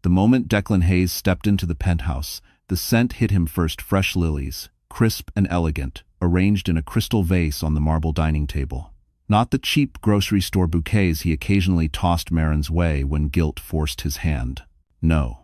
The moment Declan Hayes stepped into the penthouse, the scent hit him first: fresh lilies, crisp and elegant, arranged in a crystal vase on the marble dining table. Not the cheap grocery store bouquets he occasionally tossed Marin's way when guilt forced his hand. No.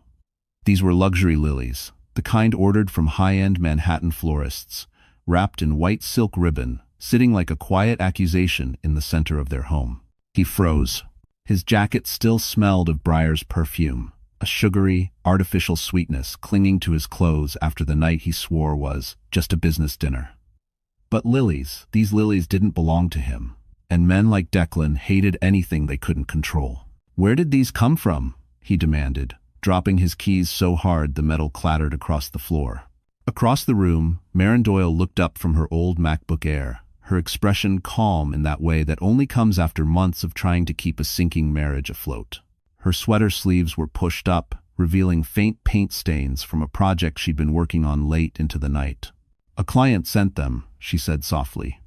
These were luxury lilies, the kind ordered from high-end Manhattan florists, wrapped in white silk ribbon, sitting like a quiet accusation in the center of their home. He froze. His jacket still smelled of Briar's perfume, a sugary, artificial sweetness clinging to his clothes after the night he swore was just a business dinner. But lilies, these lilies didn't belong to him, and men like Declan hated anything they couldn't control. "Where did these come from?" he demanded, dropping his keys so hard the metal clattered across the floor. Across the room, Marin Doyle looked up from her old MacBook Air, her expression calm in that way that only comes after months of trying to keep a sinking marriage afloat. Her sweater sleeves were pushed up, revealing faint paint stains from a project she'd been working on late into the night. "A client sent them," she said softly.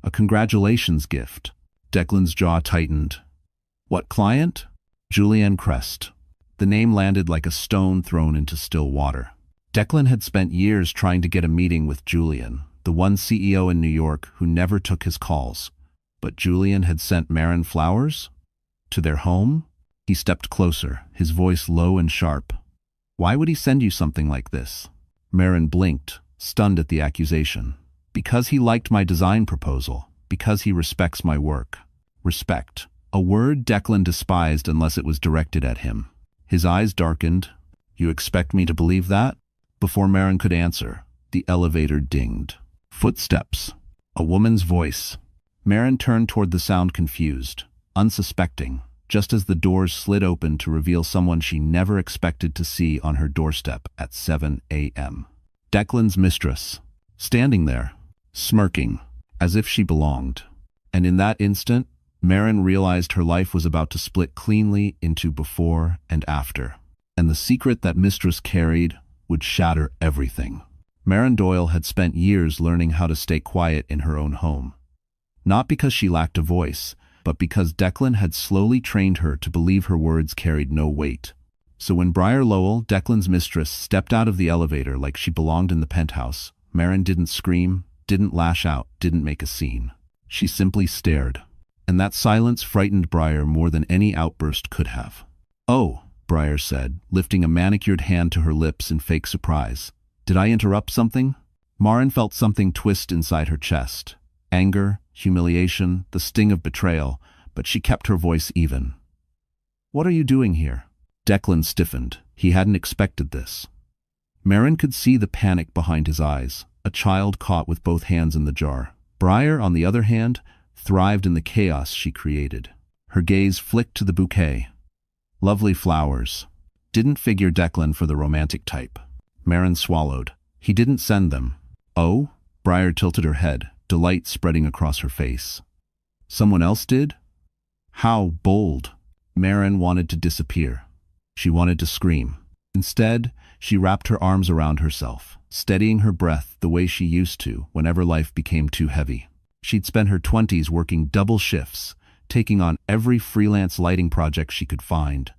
"A congratulations gift." Declan's jaw tightened. "What client?" Julianne Crest. The name landed like a stone thrown into still water. Declan had spent years trying to get a meeting with Julian, the one CEO in New York who never took his calls. But Julian had sent Marin flowers? To their home? He stepped closer, his voice low and sharp. "Why would he send you something like this?" Marin blinked, stunned at the accusation. "Because he liked my design proposal. Because he respects my work." Respect. A word Declan despised unless it was directed at him. His eyes darkened. "You expect me to believe that?" Before Marin could answer, the elevator dinged. Footsteps. A woman's voice. Marin turned toward the sound confused, unsuspecting, just as the doors slid open to reveal someone she never expected to see on her doorstep at 7 a.m. Declan's mistress, standing there, smirking, as if she belonged. And in that instant, Marin realized her life was about to split cleanly into before and after. And the secret that Mistress carried would shatter everything. Marin Doyle had spent years learning how to stay quiet in her own home. Not because she lacked a voice, but because Declan had slowly trained her to believe her words carried no weight. So when Briar Lowell, Declan's mistress, stepped out of the elevator like she belonged in the penthouse, Marin didn't scream, didn't lash out, didn't make a scene. She simply stared. And that silence frightened Briar more than any outburst could have. "Oh," Briar said, lifting a manicured hand to her lips in fake surprise. "Did I interrupt something?" Marin felt something twist inside her chest. Anger, humiliation, the sting of betrayal, but she kept her voice even. "What are you doing here?" Declan stiffened. He hadn't expected this. Marin could see the panic behind his eyes, a child caught with both hands in the jar. Briar, on the other hand, thrived in the chaos she created. Her gaze flicked to the bouquet. Lovely flowers. Didn't figure Declan for the romantic type. Marin swallowed. He didn't send them. "Oh?" Briar tilted her head, delight spreading across her face. "Someone else did?" How bold. Marin wanted to disappear. She wanted to scream. Instead, she wrapped her arms around herself, steadying her breath the way she used to whenever life became too heavy. She'd spent her 20s working double shifts, taking on every freelance lighting project she could find,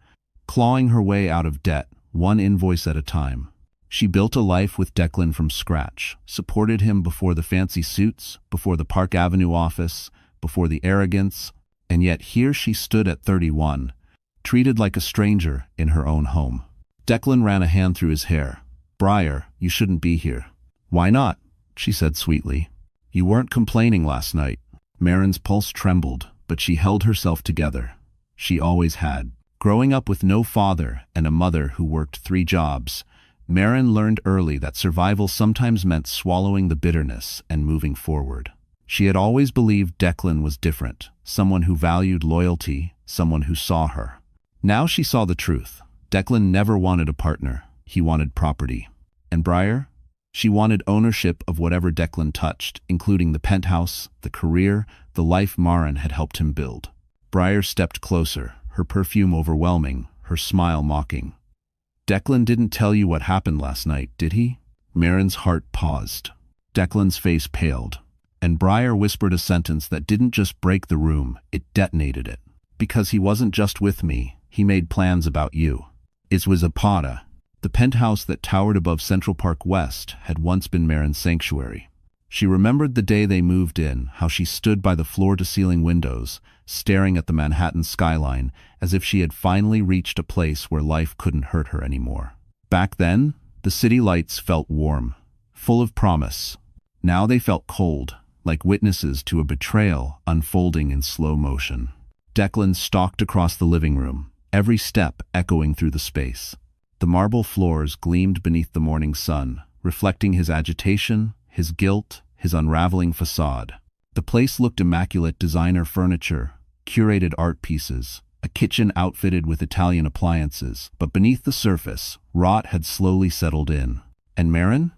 clawing her way out of debt, one invoice at a time. She built a life with Declan from scratch, supported him before the fancy suits, before the Park Avenue office, before the arrogance, and yet here she stood at 31, treated like a stranger in her own home. Declan ran a hand through his hair. "Briar, you shouldn't be here." "Why not?" she said sweetly. "You weren't complaining last night." Marin's pulse trembled, but she held herself together. She always had. Growing up with no father and a mother who worked 3 jobs, Marin learned early that survival sometimes meant swallowing the bitterness and moving forward. She had always believed Declan was different, someone who valued loyalty, someone who saw her. Now she saw the truth. Declan never wanted a partner. He wanted property. And Briar? She wanted ownership of whatever Declan touched, including the penthouse, the career, the life Marin had helped him build. Briar stepped closer, her perfume overwhelming, her smile mocking. "Declan didn't tell you what happened last night, did he?" Marin's heart paused. Declan's face paled. And Briar whispered a sentence that didn't just break the room, it detonated it. "Because he wasn't just with me, he made plans about you." It was Zapata. The penthouse that towered above Central Park West had once been Marin's sanctuary. She remembered the day they moved in, how she stood by the floor-to-ceiling windows, staring at the Manhattan skyline as if she had finally reached a place where life couldn't hurt her anymore. Back then, the city lights felt warm, full of promise. Now they felt cold, like witnesses to a betrayal unfolding in slow motion. Declan stalked across the living room, every step echoing through the space. The marble floors gleamed beneath the morning sun, reflecting his agitation, his guilt, his unraveling facade. The place looked immaculate: designer furniture, curated art pieces, a kitchen outfitted with Italian appliances. But beneath the surface, rot had slowly settled in. And Marin?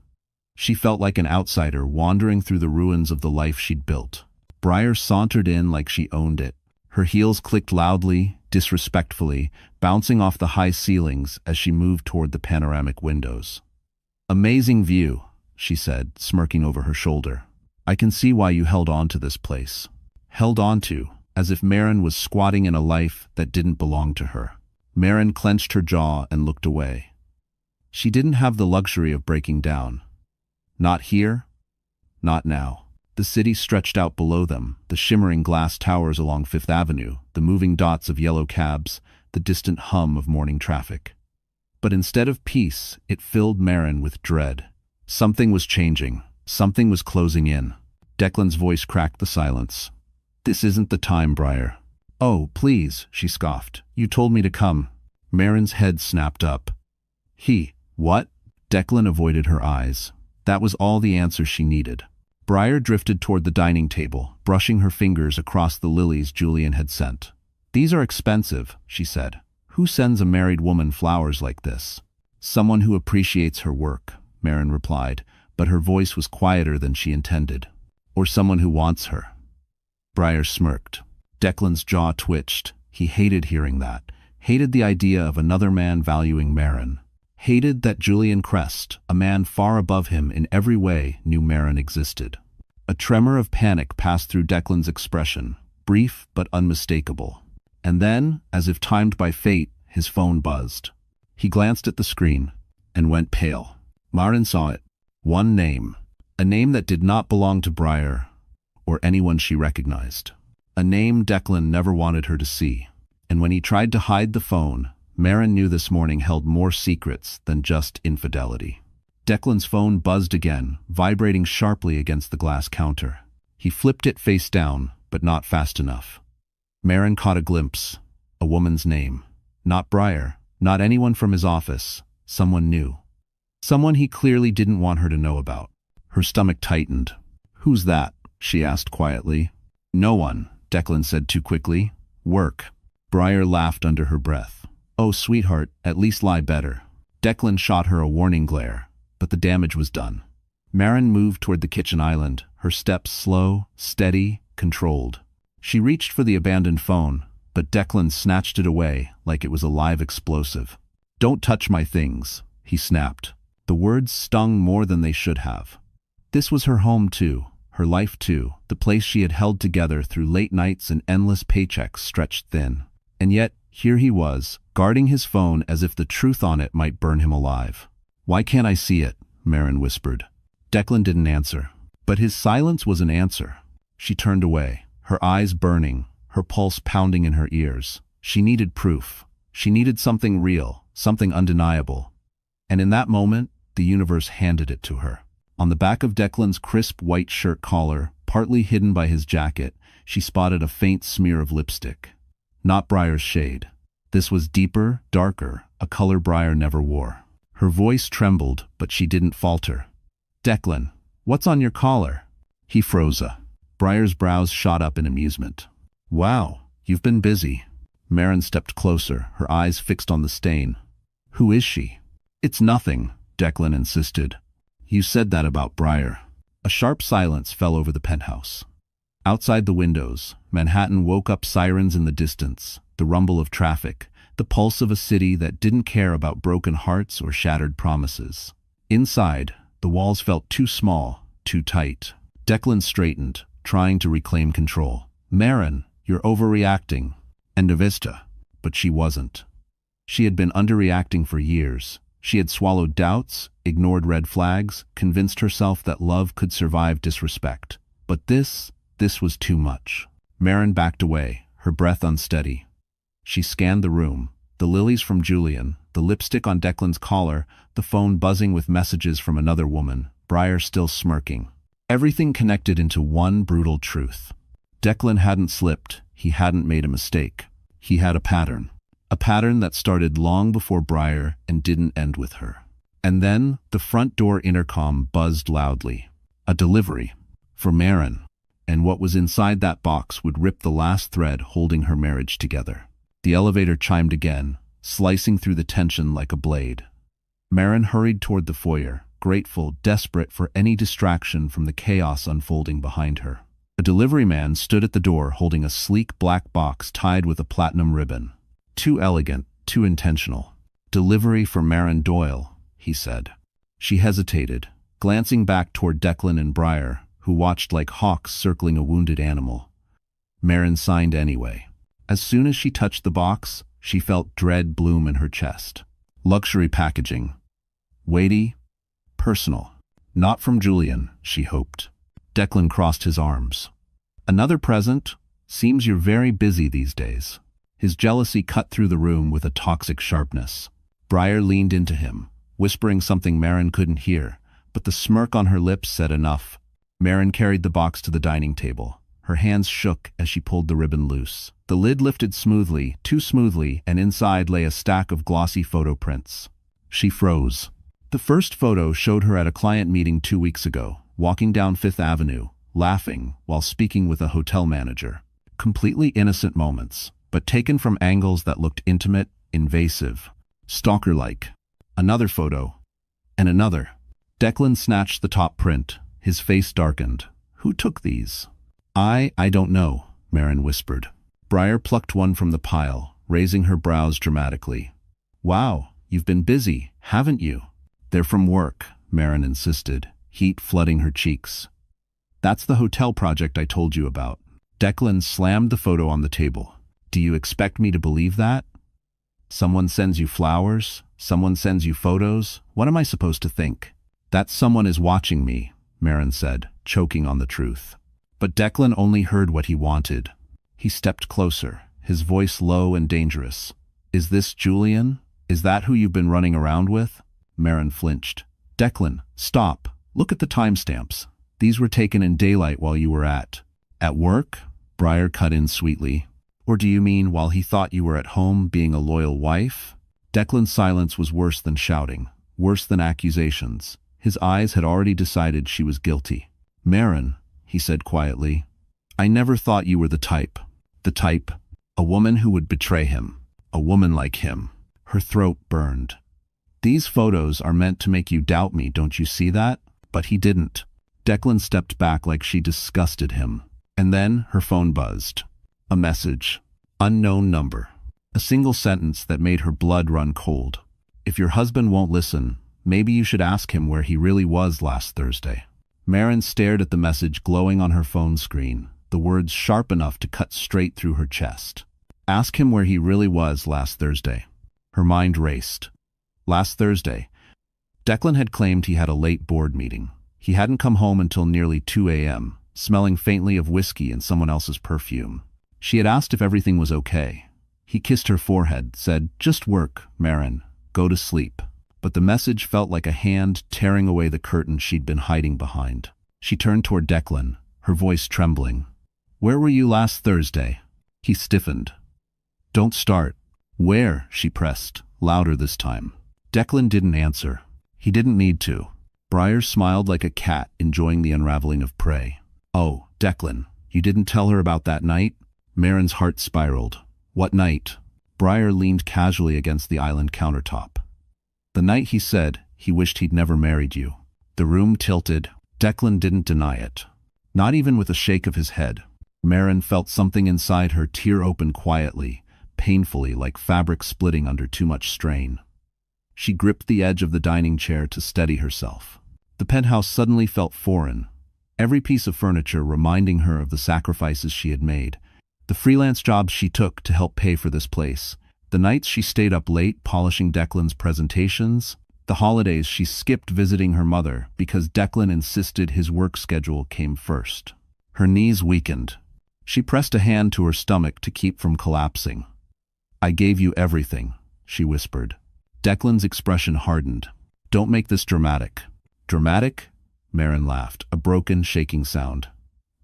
She felt like an outsider wandering through the ruins of the life she'd built. Briar sauntered in like she owned it. Her heels clicked loudly, disrespectfully, bouncing off the high ceilings as she moved toward the panoramic windows. "Amazing view," she said, smirking over her shoulder. "I can see why you held on to this place." Held on to, as if Marin was squatting in a life that didn't belong to her. Marin clenched her jaw and looked away. She didn't have the luxury of breaking down. Not here, not now. The city stretched out below them, the shimmering glass towers along Fifth Avenue, the moving dots of yellow cabs, the distant hum of morning traffic. But instead of peace, it filled Marin with dread. Something was changing. Something was closing in. Declan's voice cracked the silence. "This isn't the time, Briar." "Oh, please," she scoffed. "You told me to come." Marin's head snapped up. What?" Declan avoided her eyes. That was all the answer she needed. Briar drifted toward the dining table, brushing her fingers across the lilies Julian had sent. "These are expensive," she said. "Who sends a married woman flowers like this?" "Someone who appreciates her work," Marin replied, but her voice was quieter than she intended. "Or someone who wants her." Briar smirked. Declan's jaw twitched. He hated hearing that, hated the idea of another man valuing Marin. Hated that Julian Crest, a man far above him in every way, knew Marin existed. A tremor of panic passed through Declan's expression, brief but unmistakable. And then, as if timed by fate, his phone buzzed. He glanced at the screen and went pale. Marin saw it. One name. A name that did not belong to Briar or anyone she recognized. A name Declan never wanted her to see. And when he tried to hide the phone, Marin knew this morning held more secrets than just infidelity. Declan's phone buzzed again, vibrating sharply against the glass counter. He flipped it face down, but not fast enough. Marin caught a glimpse. A woman's name. Not Briar, not anyone from his office. Someone new. Someone he clearly didn't want her to know about. Her stomach tightened. "Who's that?" she asked quietly. "No one," Declan said too quickly. "Work." Briar laughed under her breath. "Oh, sweetheart, at least lie better." Declan shot her a warning glare, but the damage was done. Marin moved toward the kitchen island, her steps slow, steady, controlled. She reached for the abandoned phone, but Declan snatched it away like it was a live explosive. "Don't touch my things," he snapped. The words stung more than they should have. This was her home too, her life too, the place she had held together through late nights and endless paychecks stretched thin. And yet, here he was, guarding his phone as if the truth on it might burn him alive. "Why can't I see it?" Marin whispered. Declan didn't answer. But his silence was an answer. She turned away, her eyes burning, her pulse pounding in her ears. She needed proof. She needed something real, something undeniable. And in that moment, the universe handed it to her. On the back of Declan's crisp white shirt collar, partly hidden by his jacket, she spotted a faint smear of lipstick. Not Briar's shade. This was deeper, darker, a color Briar never wore. Her voice trembled, but she didn't falter. "Declan, what's on your collar?" He froze. Briar's brows shot up in amusement. "Wow, you've been busy." Marin stepped closer, her eyes fixed on the stain. "Who is she?" "It's nothing," Declan insisted. "You said that about Briar." A sharp silence fell over the penthouse. Outside the windows, Manhattan woke up sirens in the distance, the rumble of traffic, the pulse of a city that didn't care about broken hearts or shattered promises. Inside, the walls felt too small, too tight. Declan straightened, trying to reclaim control. "Marin, you're overreacting." "End of vista." But she wasn't. She had been underreacting for years. She had swallowed doubts, ignored red flags, convinced herself that love could survive disrespect. But this was too much. Maren backed away, her breath unsteady. She scanned the room, the lilies from Julian, the lipstick on Declan's collar, the phone buzzing with messages from another woman, Briar still smirking. Everything connected into one brutal truth. Declan hadn't slipped, he hadn't made a mistake. He had a pattern. A pattern that started long before Briar and didn't end with her. And then the front door intercom buzzed loudly. A delivery. For Maren. And what was inside that box would rip the last thread holding her marriage together. The elevator chimed again, slicing through the tension like a blade. Maren hurried toward the foyer, grateful, desperate for any distraction from the chaos unfolding behind her. A delivery man stood at the door holding a sleek black box tied with a platinum ribbon. Too elegant, too intentional. "Delivery for Maren Doyle," he said. She hesitated, glancing back toward Declan and Briar, who watched like hawks circling a wounded animal. Maren signed anyway. As soon as she touched the box, she felt dread bloom in her chest. Luxury packaging. Weighty, personal. Not from Julian, she hoped. Declan crossed his arms. "Another present? Seems you're very busy these days." His jealousy cut through the room with a toxic sharpness. Briar leaned into him, whispering something Maren couldn't hear, but the smirk on her lips said enough. Maren carried the box to the dining table. Her hands shook as she pulled the ribbon loose. The lid lifted smoothly, too smoothly, and inside lay a stack of glossy photo prints. She froze. The first photo showed her at a client meeting 2 weeks ago, walking down Fifth Avenue, laughing while speaking with a hotel manager. Completely innocent moments, but taken from angles that looked intimate, invasive, stalker-like. Another photo. And another. Declan snatched the top print. His face darkened. "Who took these?" I don't know," Maren whispered. Briar plucked one from the pile, raising her brows dramatically. "Wow, you've been busy, haven't you?" "They're from work," Maren insisted, heat flooding her cheeks. "That's the hotel project I told you about." Declan slammed the photo on the table. "Do you expect me to believe that? Someone sends you flowers, someone sends you photos. What am I supposed to think?" "That someone is watching me," Maren said, choking on the truth. But Declan only heard what he wanted. He stepped closer, his voice low and dangerous. "Is this Julian? Is that who you've been running around with?" Maren flinched. "Declan, stop. Look at the timestamps. These were taken in daylight while you were at work?" Briar cut in sweetly. "Or do you mean while he thought you were at home being a loyal wife?" Declan's silence was worse than shouting, worse than accusations. His eyes had already decided she was guilty. "Maren," he said quietly, "I never thought you were the type. The type. A woman who would betray him. A woman like him." Her throat burned. "These photos are meant to make you doubt me, don't you see that?" But he didn't. Declan stepped back like she disgusted him. And then her phone buzzed. A message. Unknown number. A single sentence that made her blood run cold. "If your husband won't listen, maybe you should ask him where he really was last Thursday." Maren stared at the message glowing on her phone screen, the words sharp enough to cut straight through her chest. Ask him where he really was last Thursday. Her mind raced. Last Thursday. Declan had claimed he had a late board meeting. He hadn't come home until nearly 2 a.m., smelling faintly of whiskey and someone else's perfume. She had asked if everything was okay. He kissed her forehead, said, "Just work, Maren. Go to sleep." But the message felt like a hand tearing away the curtain she'd been hiding behind. She turned toward Declan, her voice trembling. "Where were you last Thursday?" He stiffened. "Don't start." "Where?" she pressed, louder this time. Declan didn't answer. He didn't need to. Briar smiled like a cat enjoying the unraveling of prey. "Oh, Declan, you didn't tell her about that night?" Maren's heart spiraled. "What night?" Briar leaned casually against the island countertop. "The night he said he wished he'd never married you." The room tilted. Declan didn't deny it. Not even with a shake of his head. Maren felt something inside her tear open quietly, painfully, like fabric splitting under too much strain. She gripped the edge of the dining chair to steady herself. The penthouse suddenly felt foreign, every piece of furniture reminding her of the sacrifices she had made, the freelance jobs she took to help pay for this place, The nights she stayed up late polishing Declan's presentations. The holidays she skipped visiting her mother because Declan insisted his work schedule came first. Her knees weakened. She pressed a hand to her stomach to keep from collapsing. "I gave you everything," she whispered. Declan's expression hardened. "Don't make this dramatic." "Dramatic?" Maren laughed, a broken, shaking sound.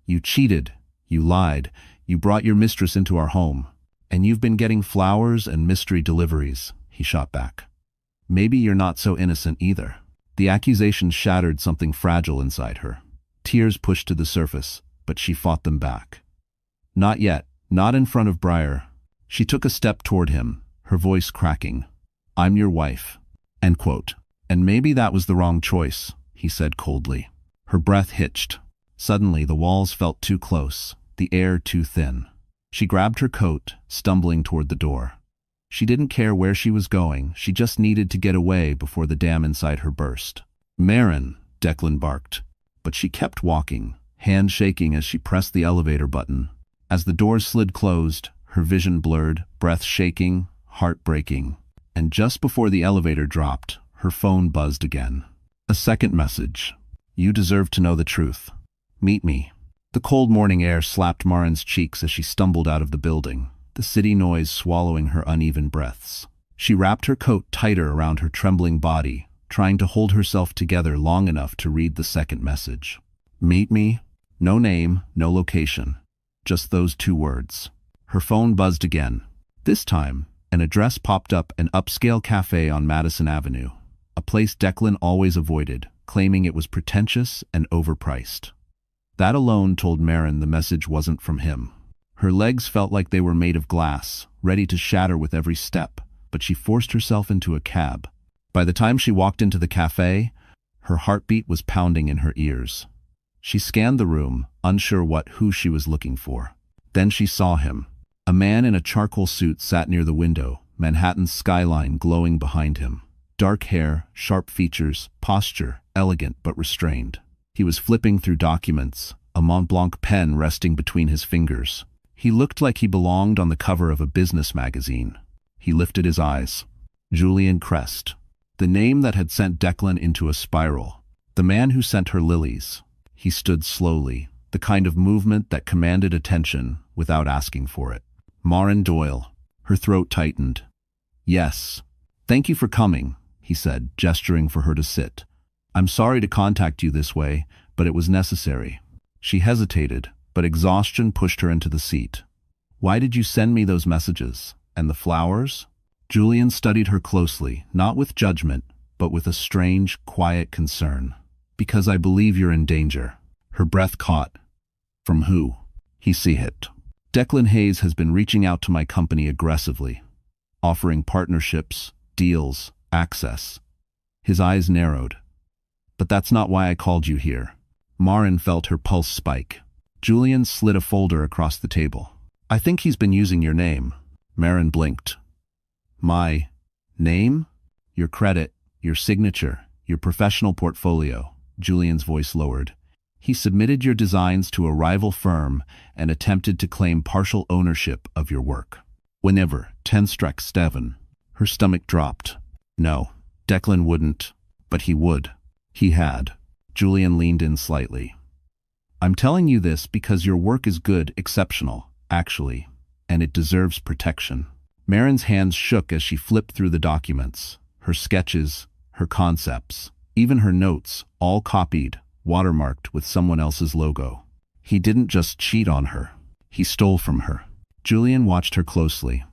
"You cheated. You lied. You brought your mistress into our home. And you've been getting flowers and mystery deliveries," he shot back. "Maybe you're not so innocent either." The accusation shattered something fragile inside her. Tears pushed to the surface, but she fought them back. "Not yet. Not in front of Briar." She took a step toward him, her voice cracking. "I'm your wife." End quote. "And maybe that was the wrong choice," he said coldly. Her breath hitched. Suddenly the walls felt too close, the air too thin. She grabbed her coat, stumbling toward the door. She didn't care where she was going, she just needed to get away before the dam inside her burst. "Maren," Declan barked. But she kept walking, hand shaking as she pressed the elevator button. As the doors slid closed, her vision blurred, breath shaking, heart breaking. And just before the elevator dropped, her phone buzzed again. A second message. "You deserve to know the truth. Meet me." The cold morning air slapped Maren's cheeks as she stumbled out of the building, the city noise swallowing her uneven breaths. She wrapped her coat tighter around her trembling body, trying to hold herself together long enough to read the second message. "Meet me?" No name, no location. Just those two words. Her phone buzzed again. This time, an address popped up, an upscale cafe on Madison Avenue, a place Declan always avoided, claiming it was pretentious and overpriced. That alone told Maren the message wasn't from him. Her legs felt like they were made of glass, ready to shatter with every step, but she forced herself into a cab. By the time she walked into the cafe, her heartbeat was pounding in her ears. She scanned the room, unsure who she was looking for. Then she saw him. A man in a charcoal suit sat near the window, Manhattan's skyline glowing behind him. Dark hair, sharp features, posture, elegant but restrained. He was flipping through documents, a Mont Blanc pen resting between his fingers. He looked like he belonged on the cover of a business magazine. He lifted his eyes. Julian Crest. The name that had sent Declan into a spiral. The man who sent her lilies. He stood slowly, the kind of movement that commanded attention without asking for it. Maren Doyle. Her throat tightened. "Yes. Thank you for coming," he said, gesturing for her to sit. "I'm sorry to contact you this way, but it was necessary." She hesitated, but exhaustion pushed her into the seat. "Why did you send me those messages? And the flowers?" Julian studied her closely, not with judgment, but with a strange, quiet concern. "Because I believe you're in danger." Her breath caught. "From who?" He hit. "Declan Hayes has been reaching out to my company aggressively, offering partnerships, deals, access." His eyes narrowed. "But that's not why I called you here." Maren felt her pulse spike. Julian slid a folder across the table. "I think he's been using your name." Maren blinked. "My name? Your credit, your signature, your professional portfolio." Julian's voice lowered. "He submitted your designs to a rival firm and attempted to claim partial ownership of your work." Whenever 10 struck 7, her stomach dropped. No, Declan wouldn't, but he would. He had. Julian leaned in slightly. "I'm telling you this because your work is good, exceptional, actually, and it deserves protection." Maren's hands shook as she flipped through the documents, her sketches, her concepts, even her notes, all copied, watermarked with someone else's logo. He didn't just cheat on her. He stole from her. Julian watched her closely.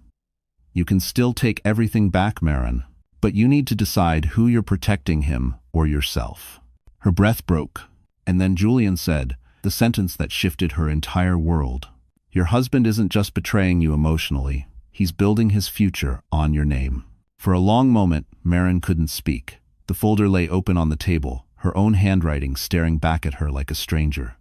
"You can still take everything back, Maren, but you need to decide who you're protecting, him or yourself." Her breath broke, and then Julian said, the sentence that shifted her entire world. "Your husband isn't just betraying you emotionally, he's building his future on your name." For a long moment, Maren couldn't speak. The folder lay open on the table, her own handwriting staring back at her like a stranger.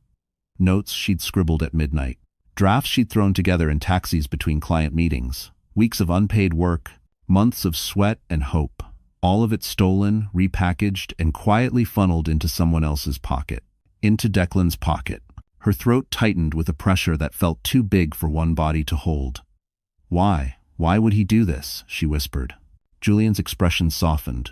Notes she'd scribbled at midnight. Drafts she'd thrown together in taxis between client meetings. Weeks of unpaid work, months of sweat and hope. All of it stolen, repackaged, and quietly funneled into someone else's pocket. Into Declan's pocket. Her throat tightened with a pressure that felt too big for one body to hold. Why? Why would he do this? She whispered. Julian's expression softened.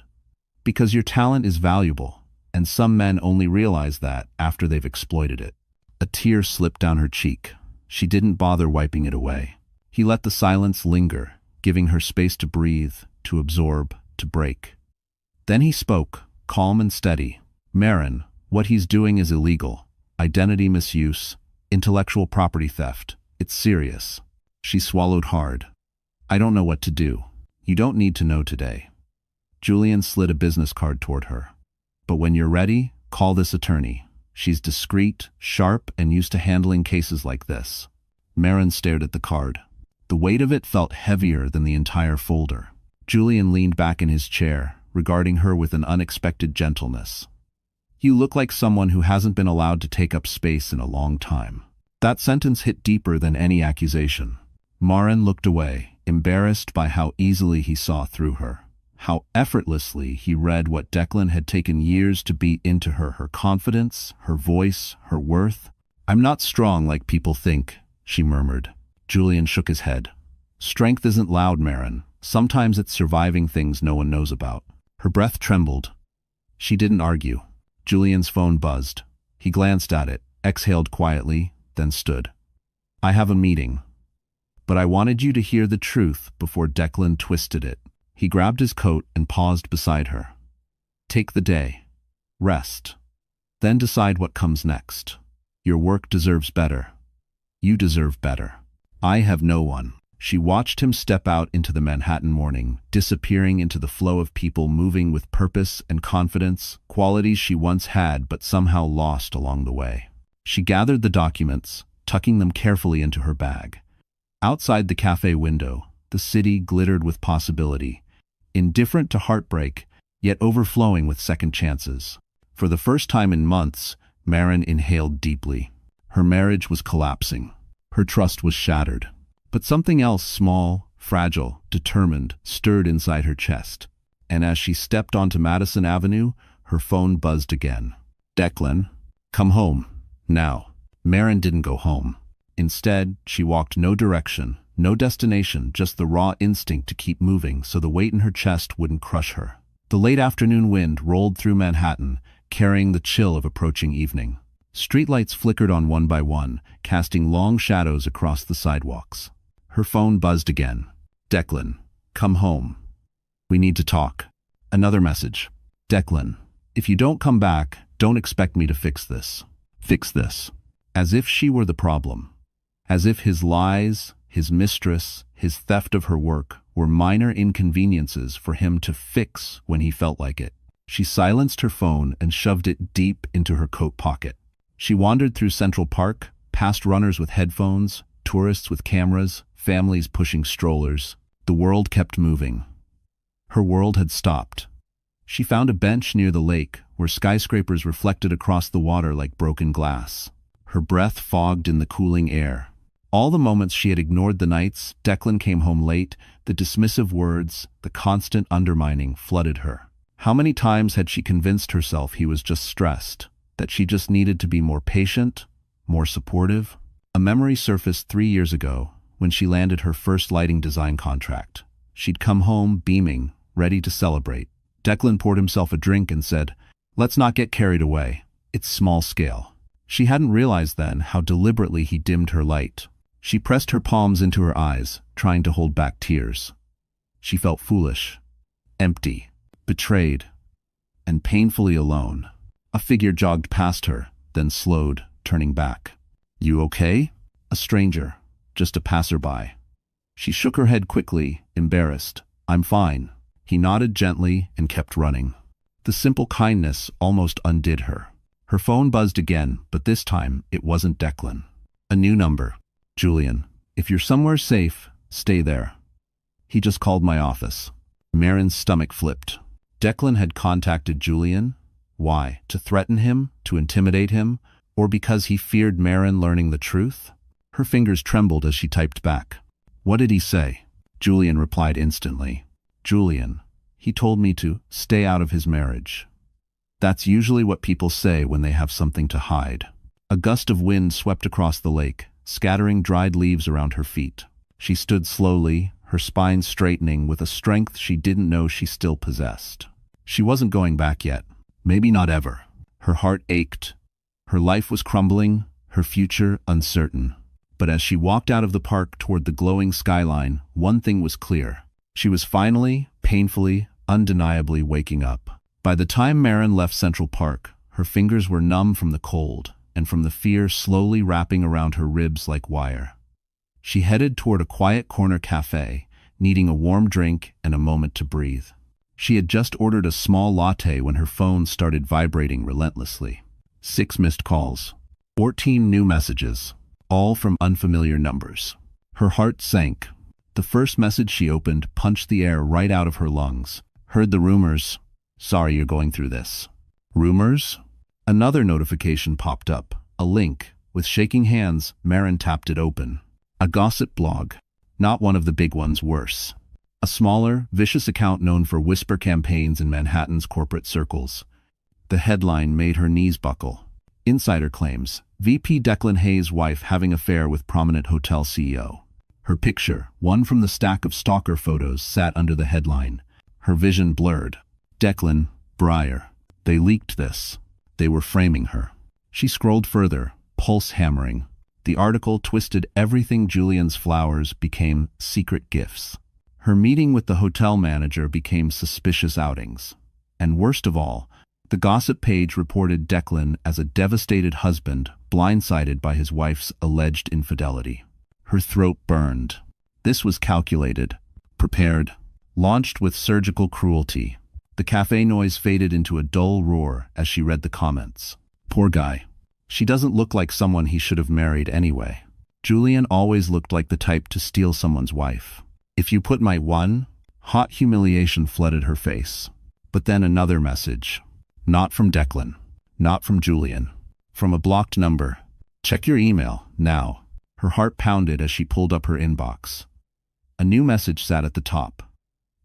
Because your talent is valuable, and some men only realize that after they've exploited it. A tear slipped down her cheek. She didn't bother wiping it away. He let the silence linger, giving her space to breathe, to absorb, to break. Then he spoke, calm and steady. Marin, what he's doing is illegal. Identity misuse, intellectual property theft. It's serious. She swallowed hard. I don't know what to do. You don't need to know today. Julian slid a business card toward her. But when you're ready, call this attorney. She's discreet, sharp, and used to handling cases like this. Marin stared at the card. The weight of it felt heavier than the entire folder. Julian leaned back in his chair, regarding her with an unexpected gentleness. You look like someone who hasn't been allowed to take up space in a long time. That sentence hit deeper than any accusation. Marin looked away, embarrassed by how easily he saw through her. How effortlessly he read what Declan had taken years to beat into her confidence, her voice, her worth. I'm not strong like people think, she murmured. Julian shook his head. Strength isn't loud, Marin. Sometimes it's surviving things no one knows about. Her breath trembled. She didn't argue. Julian's phone buzzed. He glanced at it, exhaled quietly, then stood. I have a meeting. But I wanted you to hear the truth before Declan twisted it. He grabbed his coat and paused beside her. Take the day. Rest. Then decide what comes next. Your work deserves better. You deserve better. I have no one. She watched him step out into the Manhattan morning, disappearing into the flow of people moving with purpose and confidence, qualities she once had but somehow lost along the way. She gathered the documents, tucking them carefully into her bag. Outside the cafe window, the city glittered with possibility, indifferent to heartbreak, yet overflowing with second chances. For the first time in months, Marin inhaled deeply. Her marriage was collapsing. Her trust was shattered. But something else, small, fragile, determined, stirred inside her chest. And as she stepped onto Madison Avenue, her phone buzzed again. Declan, come home. Now. Marin didn't go home. Instead, she walked no direction, no destination, just the raw instinct to keep moving so the weight in her chest wouldn't crush her. The late afternoon wind rolled through Manhattan, carrying the chill of approaching evening. Streetlights flickered on one by one, casting long shadows across the sidewalks. Her phone buzzed again. Declan, come home. We need to talk. Another message. Declan, if you don't come back, don't expect me to fix this. Fix this. As if she were the problem. As if his lies, his mistress, his theft of her work were minor inconveniences for him to fix when he felt like it. She silenced her phone and shoved it deep into her coat pocket. She wandered through Central Park, past runners with headphones, tourists with cameras, families pushing strollers. The world kept moving. Her world had stopped. She found a bench near the lake where skyscrapers reflected across the water like broken glass. Her breath fogged in the cooling air. All the moments she had ignored the nights, Declan came home late, the dismissive words, the constant undermining flooded her. How many times had she convinced herself he was just stressed, that she just needed to be more patient, more supportive? A memory surfaced 3 years ago, when she landed her first lighting design contract. She'd come home beaming, ready to celebrate. Declan poured himself a drink and said, "Let's not get carried away. It's small scale." She hadn't realized then how deliberately he dimmed her light. She pressed her palms into her eyes, trying to hold back tears. She felt foolish, empty, betrayed, and painfully alone. A figure jogged past her, then slowed, turning back. "You okay?" A stranger, just a passerby. She shook her head quickly, embarrassed. "I'm fine." He nodded gently and kept running. The simple kindness almost undid her. Her phone buzzed again, but this time it wasn't Declan. A new number. "Julian, if you're somewhere safe, stay there." "He just called my office." Marin's stomach flipped. Declan had contacted Julian. Why? To threaten him? To intimidate him? Or because he feared Marin learning the truth? Her fingers trembled as she typed back. "What did he say?" Julian replied instantly. "Julian, he told me to stay out of his marriage." That's usually what people say when they have something to hide. A gust of wind swept across the lake, scattering dried leaves around her feet. She stood slowly, her spine straightening with a strength she didn't know she still possessed. She wasn't going back yet. Maybe not ever. Her heart ached. Her life was crumbling, her future uncertain. But as she walked out of the park toward the glowing skyline, one thing was clear. She was finally, painfully, undeniably waking up. By the time Maren left Central Park, her fingers were numb from the cold and from the fear slowly wrapping around her ribs like wire. She headed toward a quiet corner cafe, needing a warm drink and a moment to breathe. She had just ordered a small latte when her phone started vibrating relentlessly. 6 missed calls. 14 new messages, all from unfamiliar numbers. Her heart sank. The first message she opened punched the air right out of her lungs. Heard the rumors. Sorry you're going through this. Rumors? Another notification popped up. A link. With shaking hands, Maren tapped it open. A gossip blog. Not one of the big ones, worse. A smaller, vicious account known for whisper campaigns in Manhattan's corporate circles. The headline made her knees buckle. Insider claims, VP Declan Hayes' wife having affair with prominent hotel CEO. Her picture, one from the stack of stalker photos, sat under the headline. Her vision blurred. Declan, Breyer. They leaked this. They were framing her. She scrolled further, pulse hammering. The article twisted everything. Julian's flowers became secret gifts. Her meeting with the hotel manager became suspicious outings. And worst of all, the gossip page reported Declan as a devastated husband, blindsided by his wife's alleged infidelity. Her throat burned. This was calculated, prepared, launched with surgical cruelty. The cafe noise faded into a dull roar as she read the comments. Poor guy. She doesn't look like someone he should have married anyway. Julian always looked like the type to steal someone's wife. If you put my one, hot humiliation flooded her face. But then another message. Not from Declan. Not from Julian. From a blocked number. Check your email, now. Her heart pounded as she pulled up her inbox. A new message sat at the top.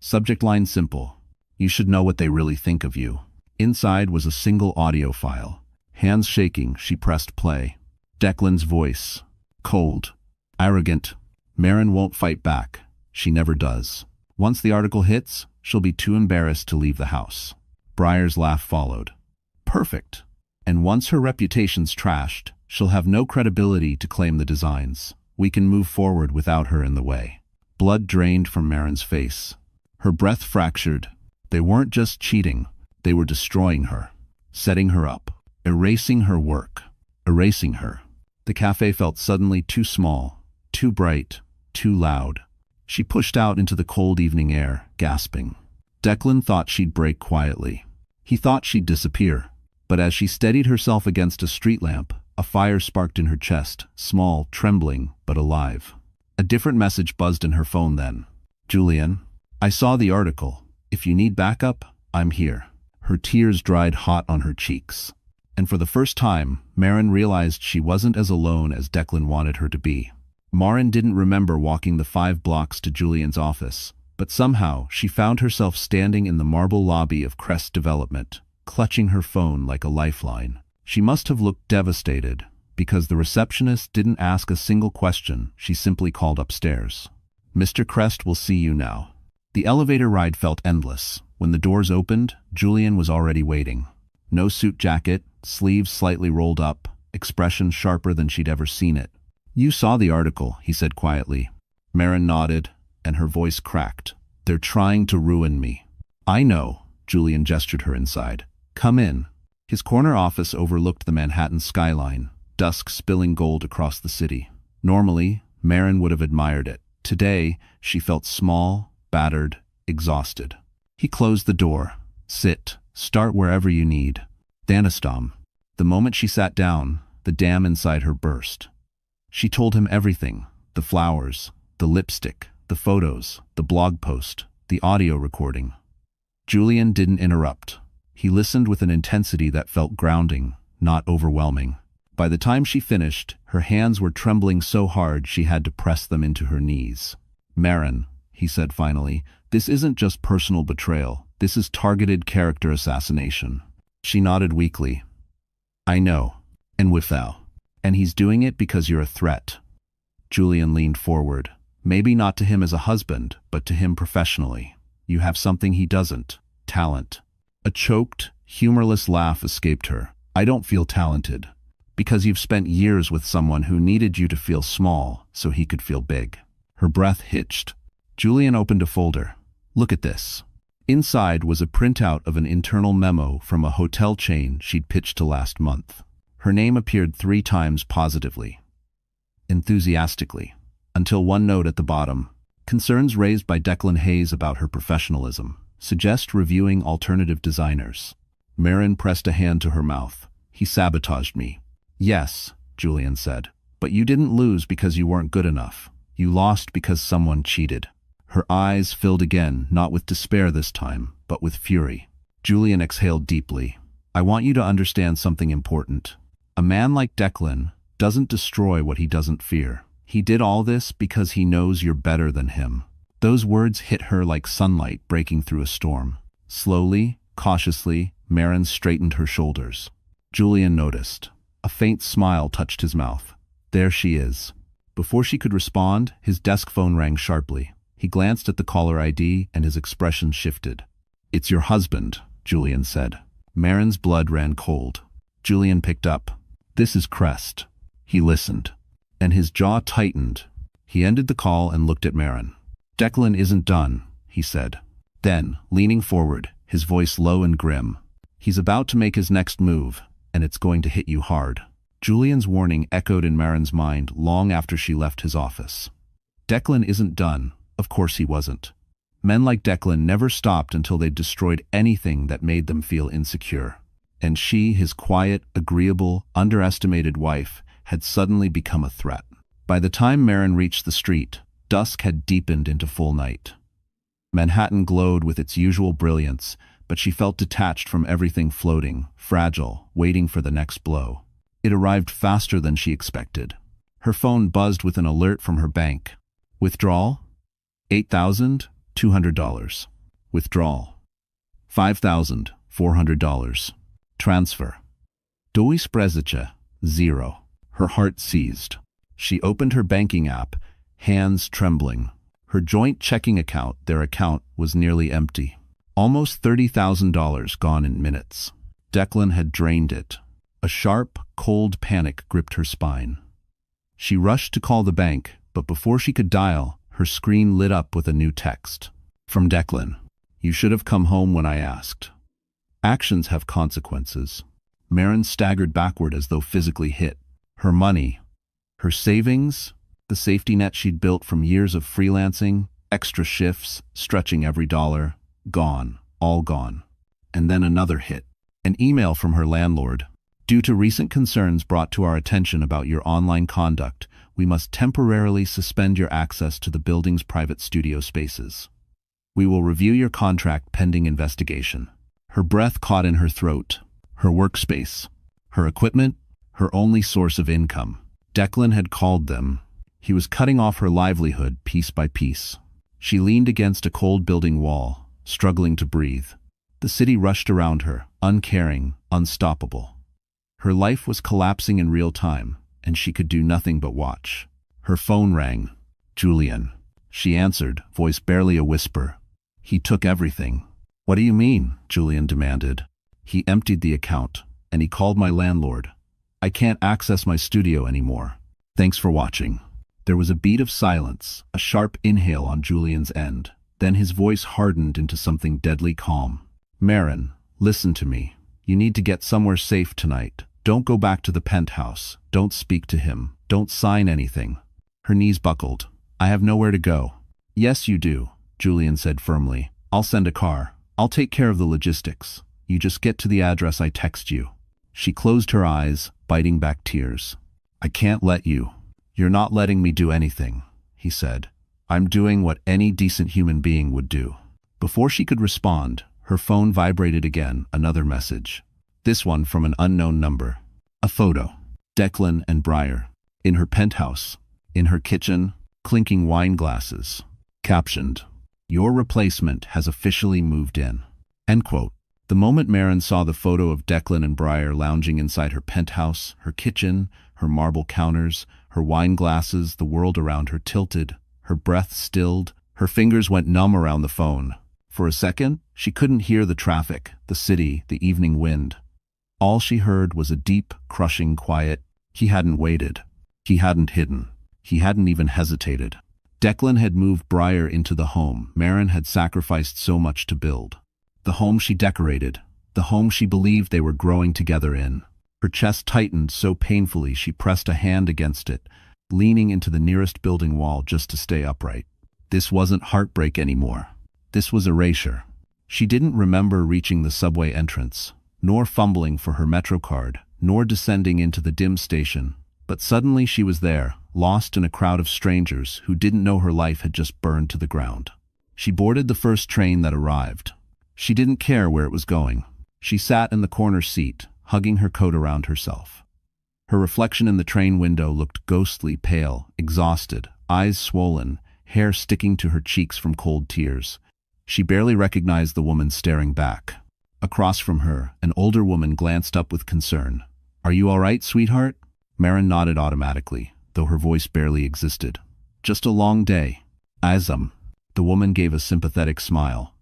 Subject line simple. You should know what they really think of you. Inside was a single audio file. Hands shaking, she pressed play. Declan's voice. Cold. Arrogant. Maren won't fight back. She never does. Once the article hits, she'll be too embarrassed to leave the house. Breyer's laugh followed. Perfect. And once her reputation's trashed, she'll have no credibility to claim the designs. We can move forward without her in the way. Blood drained from Maren's face. Her breath fractured. They weren't just cheating, they were destroying her, setting her up, erasing her work, erasing her. The cafe felt suddenly too small, too bright, too loud. She pushed out into the cold evening air, gasping. Declan thought she'd break quietly. He thought she'd disappear. But as she steadied herself against a street lamp, a fire sparked in her chest, small, trembling, but alive. A different message buzzed in her phone then. Julian, I saw the article. If you need backup, I'm here. Her tears dried hot on her cheeks. And for the first time, Maren realized she wasn't as alone as Declan wanted her to be. Maren didn't remember walking the 5 blocks to Julian's office, but somehow she found herself standing in the marble lobby of Crest Development, clutching her phone like a lifeline. She must have looked devastated, because the receptionist didn't ask a single question. She simply called upstairs. Mr. Crest will see you now. The elevator ride felt endless. When the doors opened, Julian was already waiting. No suit jacket, sleeves slightly rolled up, expression sharper than she'd ever seen it. You saw the article, he said quietly. Maren nodded, and her voice cracked. They're trying to ruin me. I know, Julian gestured her inside. Come in. His corner office overlooked the Manhattan skyline, dusk spilling gold across the city. Normally, Maren would have admired it. Today, she felt small, battered, exhausted. He closed the door. Sit. Start wherever you need. Danistom. The moment she sat down, the dam inside her burst. She told him everything. The flowers, the lipstick, the photos, the blog post, the audio recording. Julian didn't interrupt. He listened with an intensity that felt grounding, not overwhelming. By the time she finished, her hands were trembling so hard she had to press them into her knees. Maren, he said finally, this isn't just personal betrayal. This is targeted character assassination. She nodded weakly. I know. And with thou. And he's doing it because you're a threat. Julian leaned forward. Maybe not to him as a husband, but to him professionally. You have something he doesn't. Talent. A choked, humorless laugh escaped her. I don't feel talented. Because you've spent years with someone who needed you to feel small so he could feel big. Her breath hitched. Julian opened a folder. Look at this. Inside was a printout of an internal memo from a hotel chain she'd pitched to last month. Her name appeared 3 times positively, enthusiastically, until one note at the bottom. Concerns raised by Declan Hayes about her professionalism. Suggest reviewing alternative designers. Marin pressed a hand to her mouth. He sabotaged me. Yes, Julian said. But you didn't lose because you weren't good enough. You lost because someone cheated. Her eyes filled again, not with despair this time, but with fury. Julian exhaled deeply. I want you to understand something important. A man like Declan doesn't destroy what he doesn't fear. He did all this because he knows you're better than him. Those words hit her like sunlight breaking through a storm. Slowly, cautiously, Marin straightened her shoulders. Julian noticed. A faint smile touched his mouth. There she is. Before she could respond, his desk phone rang sharply. He glanced at the caller ID and his expression shifted. It's your husband, Julian said. Marin's blood ran cold. Julian picked up. This is Crest. He listened. And his jaw tightened. He ended the call and looked at Marin. Declan isn't done, he said. Then, leaning forward, his voice low and grim. He's about to make his next move, and it's going to hit you hard. Julian's warning echoed in Marin's mind long after she left his office. Declan isn't done. Of course he wasn't. Men like Declan never stopped until they'd destroyed anything that made them feel insecure. And she, his quiet, agreeable, underestimated wife, had suddenly become a threat. By the time Marin reached the street, dusk had deepened into full night. Manhattan glowed with its usual brilliance, but she felt detached from everything floating, fragile, waiting for the next blow. It arrived faster than she expected. Her phone buzzed with an alert from her bank. Withdrawal? $8,200. Withdrawal. $5,400. Transfer. Dois Prezicha. 0. Her heart seized. She opened her banking app, hands trembling. Her joint checking account, their account, was nearly empty. Almost $30,000 gone in minutes. Declan had drained it. A sharp, cold panic gripped her spine. She rushed to call the bank, but before she could dial, her screen lit up with a new text. From Declan. You should have come home when I asked. Actions have consequences. Marin staggered backward as though physically hit. Her money, her savings, the safety net she'd built from years of freelancing, extra shifts, stretching every dollar, gone, all gone. And then another hit. An email from her landlord. Due to recent concerns brought to our attention about your online conduct, we must temporarily suspend your access to the building's private studio spaces. We will review your contract pending investigation. Her breath caught in her throat. Her workspace. Her equipment. Her only source of income. Declan had called them. He was cutting off her livelihood piece by piece. She leaned against a cold building wall, struggling to breathe. The city rushed around her, uncaring, unstoppable. Her life was collapsing in real time, and she could do nothing but watch. Her phone rang. Julian. She answered, voice barely a whisper. He took everything. What do you mean? Julian demanded. He emptied the account, and he called my landlord. I can't access my studio anymore. Thanks for watching. There was a beat of silence, a sharp inhale on Julian's end. Then his voice hardened into something deadly calm. Marin, listen to me. You need to get somewhere safe tonight. Don't go back to the penthouse. Don't speak to him. Don't sign anything. Her knees buckled. I have nowhere to go. Yes, you do, Julian said firmly. I'll send a car. I'll take care of the logistics. You just get to the address I text you. She closed her eyes, biting back tears. I can't let you. You're not letting me do anything, he said. I'm doing what any decent human being would do. Before she could respond, her phone vibrated again, another message. This one from an unknown number. A photo. Declan and Briar. In her penthouse. In her kitchen. Clinking wine glasses. Captioned. Your replacement has officially moved in. End quote. The moment Marin saw the photo of Declan and Briar lounging inside her penthouse, her kitchen, her marble counters, her wine glasses, the world around her tilted. her breath stilled, her fingers went numb around the phone. For a second, she couldn't hear the traffic, the city, the evening wind. All she heard was a deep, crushing quiet. He hadn't waited. He hadn't hidden. He hadn't even hesitated. Declan had moved Briar into the home Maren had sacrificed so much to build. The home she decorated, the home she believed they were growing together in. Her chest tightened so painfully she pressed a hand against it, leaning into the nearest building wall just to stay upright. This wasn't heartbreak anymore. This was erasure. She didn't remember reaching the subway entrance, nor fumbling for her Metro card, nor descending into the dim station. But suddenly she was there, lost in a crowd of strangers who didn't know her life had just burned to the ground. She boarded the first train that arrived. She didn't care where it was going. She sat in the corner seat, hugging her coat around herself. Her reflection in the train window looked ghostly pale, exhausted, eyes swollen, hair sticking to her cheeks from cold tears. She barely recognized the woman staring back. Across from her, an older woman glanced up with concern. "Are you all right, sweetheart?" Maren nodded automatically, though her voice barely existed. "Just a long day." "Azam." The woman gave a sympathetic smile.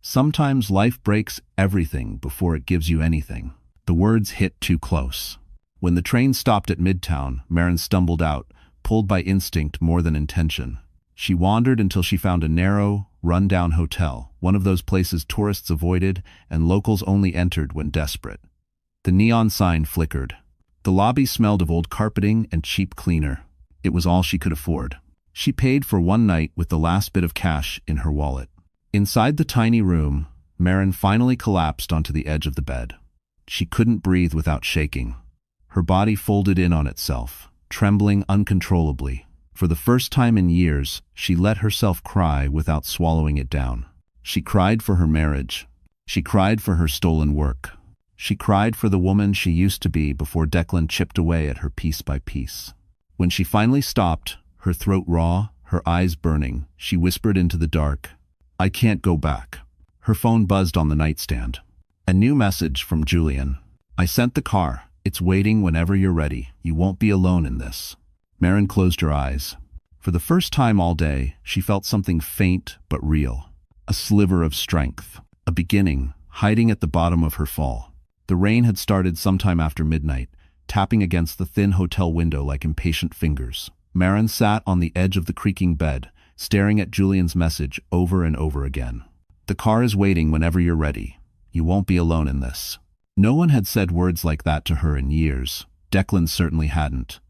"Sometimes life breaks everything before it gives you anything." The words hit too close. When the train stopped at Midtown, Maren stumbled out, pulled by instinct more than intention. She wandered until she found a narrow, run-down hotel, one of those places tourists avoided and locals only entered when desperate. The neon sign flickered. The lobby smelled of old carpeting and cheap cleaner. It was all she could afford. She paid for one night with the last bit of cash in her wallet. Inside the tiny room, Maren finally collapsed onto the edge of the bed. She couldn't breathe without shaking. Her body folded in on itself, trembling uncontrollably. For the first time in years, she let herself cry without swallowing it down. She cried for her marriage. She cried for her stolen work. She cried for the woman she used to be before Declan chipped away at her piece by piece. When she finally stopped, her throat raw, her eyes burning, she whispered into the dark, "I can't go back." Her phone buzzed on the nightstand. A new message from Julian. "I sent the car. It's waiting whenever you're ready. You won't be alone in this." Maren closed her eyes. For the first time all day, she felt something faint but real. A sliver of strength. A beginning, hiding at the bottom of her fall. The rain had started sometime after midnight, tapping against the thin hotel window like impatient fingers. Maren sat on the edge of the creaking bed, staring at Julian's message over and over again. "The car is waiting whenever you're ready. You won't be alone in this." No one had said words like that to her in years. Declan certainly hadn't.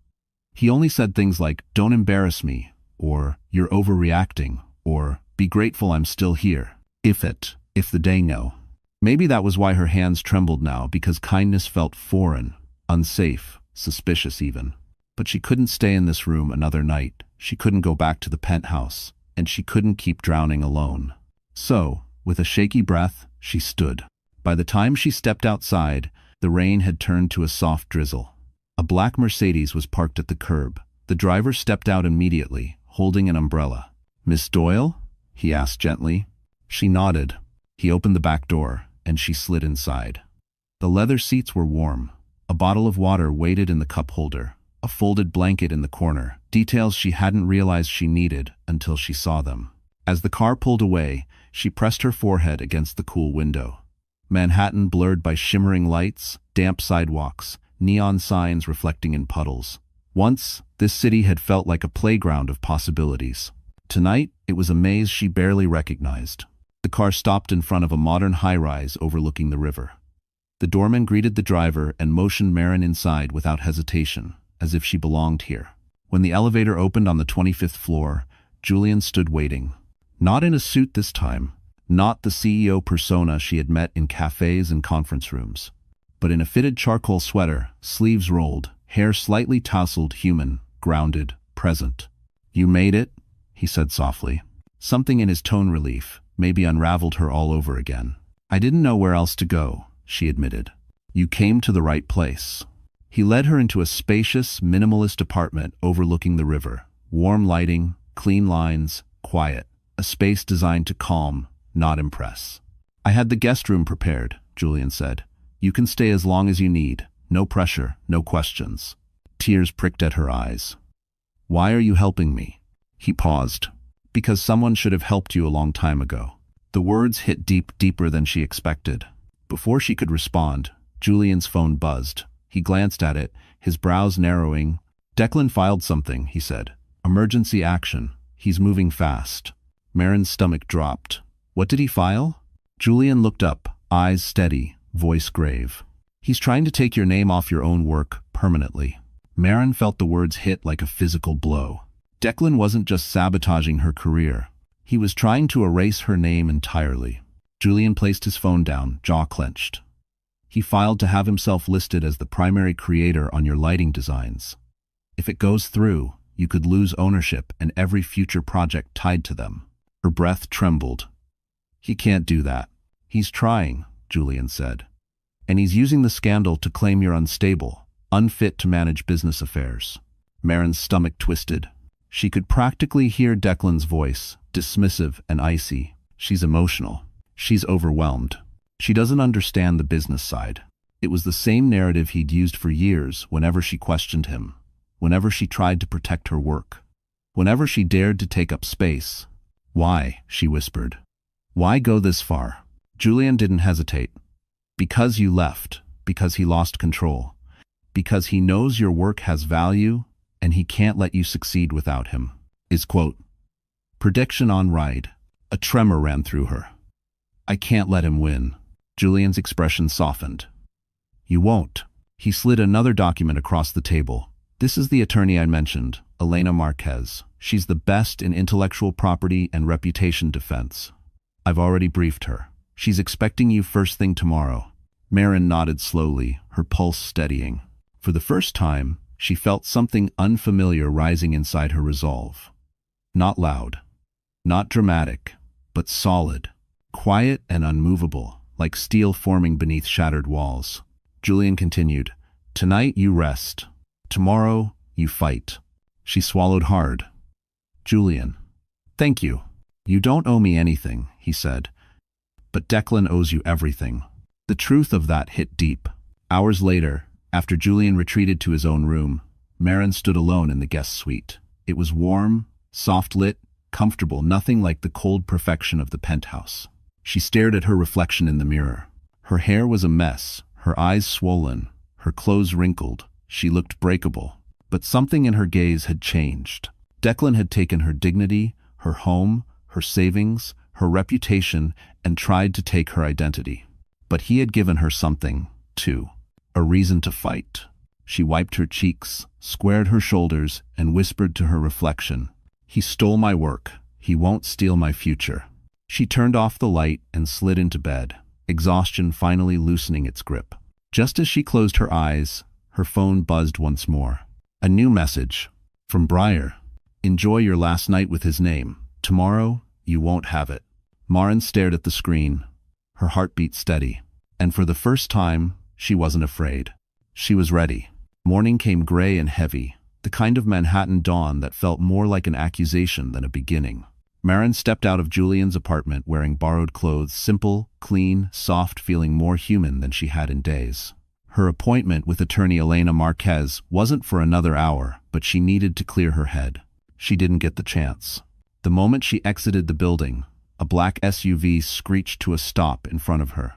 He only said things like, "Don't embarrass me," or "You're overreacting," or "Be grateful I'm still here." If the day no. Maybe that was why her hands trembled now, because kindness felt foreign, unsafe, suspicious even. But she couldn't stay in this room another night. She couldn't go back to the penthouse, and she couldn't keep drowning alone. So, with a shaky breath, she stood. By the time she stepped outside, the rain had turned to a soft drizzle. A black Mercedes was parked at the curb. The driver stepped out immediately, holding an umbrella. "Miss Doyle?" he asked gently. She nodded. He opened the back door, and she slid inside. The leather seats were warm. A bottle of water waited in the cup holder. A folded blanket in the corner. Details she hadn't realized she needed until she saw them. As the car pulled away, she pressed her forehead against the cool window. Manhattan blurred by shimmering lights, damp sidewalks, neon signs reflecting in puddles. Once, this city had felt like a playground of possibilities. Tonight, it was a maze she barely recognized. The car stopped in front of a modern high-rise overlooking the river. The doorman greeted the driver and motioned Maren inside without hesitation, as if she belonged here. When the elevator opened on the 25th floor, Julian stood waiting. Not in a suit this time, not the CEO persona she had met in cafes and conference rooms, but in a fitted charcoal sweater, sleeves rolled, hair slightly tousled, human, grounded, present. "You made it," he said softly. Something in his tone relief, maybe unraveled her all over again. "I didn't know where else to go," she admitted. "You came to the right place." He led her into a spacious, minimalist apartment overlooking the river. Warm lighting, clean lines, quiet. A space designed to calm, not impress. "I had the guest room prepared," Julian said. "You can stay as long as you need. No pressure, no questions." Tears pricked at her eyes. "Why are you helping me?" He paused. Because someone should have helped you a long time ago. The words hit deeper than she expected. Before she could respond, Julian's phone buzzed. He glanced at it, his brows narrowing. Declan filed something, he said. Emergency action. He's moving fast. Marin's stomach dropped. What did he file? Julian looked up, eyes steady, voice grave. He's trying to take your name off your own work permanently. Marin felt the words hit like a physical blow. Declan wasn't just sabotaging her career. He was trying to erase her name entirely. Julian placed his phone down, jaw clenched. He filed to have himself listed as the primary creator on your lighting designs. If it goes through, you could lose ownership and every future project tied to them. Her breath trembled. He can't do that. He's trying, Julian said. And he's using the scandal to claim you're unstable, unfit to manage business affairs. Marin's stomach twisted. She could practically hear Declan's voice, dismissive and icy. She's emotional. She's overwhelmed. She doesn't understand the business side. It was the same narrative he'd used for years whenever she questioned him, whenever she tried to protect her work, whenever she dared to take up space. Why? She whispered. Why go this far? Julian didn't hesitate. Because you left, because he lost control, because he knows your work has value and he can't let you succeed without him. His quote. Prediction on ride. A tremor ran through her. I can't let him win. Julian's expression softened. You won't. He slid another document across the table. This is the attorney I mentioned, Elena Marquez. She's the best in intellectual property and reputation defense. I've already briefed her. She's expecting you first thing tomorrow. Marin nodded slowly, her pulse steadying. For the first time, she felt something unfamiliar rising inside her resolve. Not loud, not dramatic, but solid, quiet and unmovable, like steel forming beneath shattered walls. Julian continued, Tonight you rest. Tomorrow you fight. She swallowed hard. Julian. Thank you. You don't owe me anything, he said. But Declan owes you everything. The truth of that hit deep. Hours later, after Julian retreated to his own room, Marin stood alone in the guest suite. It was warm, soft-lit, comfortable, nothing like the cold perfection of the penthouse. She stared at her reflection in the mirror. Her hair was a mess, her eyes swollen, her clothes wrinkled. She looked breakable. But something in her gaze had changed. Declan had taken her dignity, her home, her savings, her reputation, and tried to take her identity. But he had given her something, too. A reason to fight. She wiped her cheeks, squared her shoulders, and whispered to her reflection, He stole my work. He won't steal my future. She turned off the light and slid into bed, exhaustion finally loosening its grip. Just as she closed her eyes, her phone buzzed once more. A new message. From Briar. Enjoy your last night with his name. Tomorrow, you won't have it. Marin stared at the screen, her heartbeat steady. And for the first time, she wasn't afraid. She was ready. Morning came gray and heavy, the kind of Manhattan dawn that felt more like an accusation than a beginning. Marin stepped out of Julian's apartment wearing borrowed clothes, simple, clean, soft, feeling more human than she had in days. Her appointment with attorney Elena Marquez wasn't for another hour, but she needed to clear her head. She didn't get the chance. The moment she exited the building, a black SUV screeched to a stop in front of her.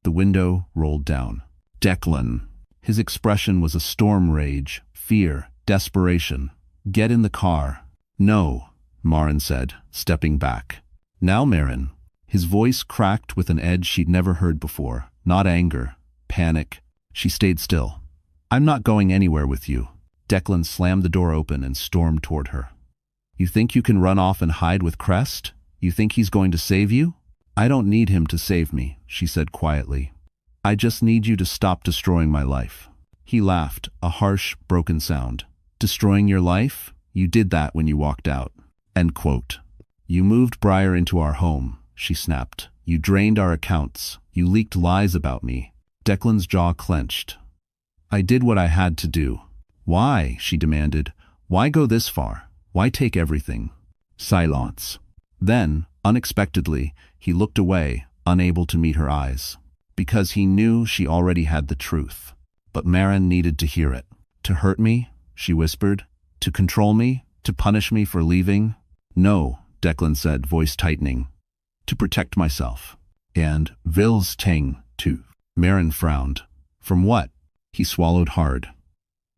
The window rolled down. Declan. His expression was a storm rage, fear, desperation. Get in the car. No, Marin said, stepping back. Now, Marin. His voice cracked with an edge she'd never heard before. Not anger, panic. She stayed still. I'm not going anywhere with you. Declan slammed the door open and stormed toward her. You think you can run off and hide with Crest? You think he's going to save you? I don't need him to save me, she said quietly. I just need you to stop destroying my life. He laughed, a harsh, broken sound. Destroying your life? You did that when you walked out. End quote. You moved Briar into our home, she snapped. You drained our accounts. You leaked lies about me. Declan's jaw clenched. I did what I had to do. Why? She demanded. Why go this far? Why take everything? Silence. Then, unexpectedly, he looked away, unable to meet her eyes. Because he knew she already had the truth. But Marin needed to hear it. To hurt me? She whispered. To control me? To punish me for leaving? No, Declan said, voice tightening. To protect myself. And Vils Ting, too. Marin frowned. From what? He swallowed hard.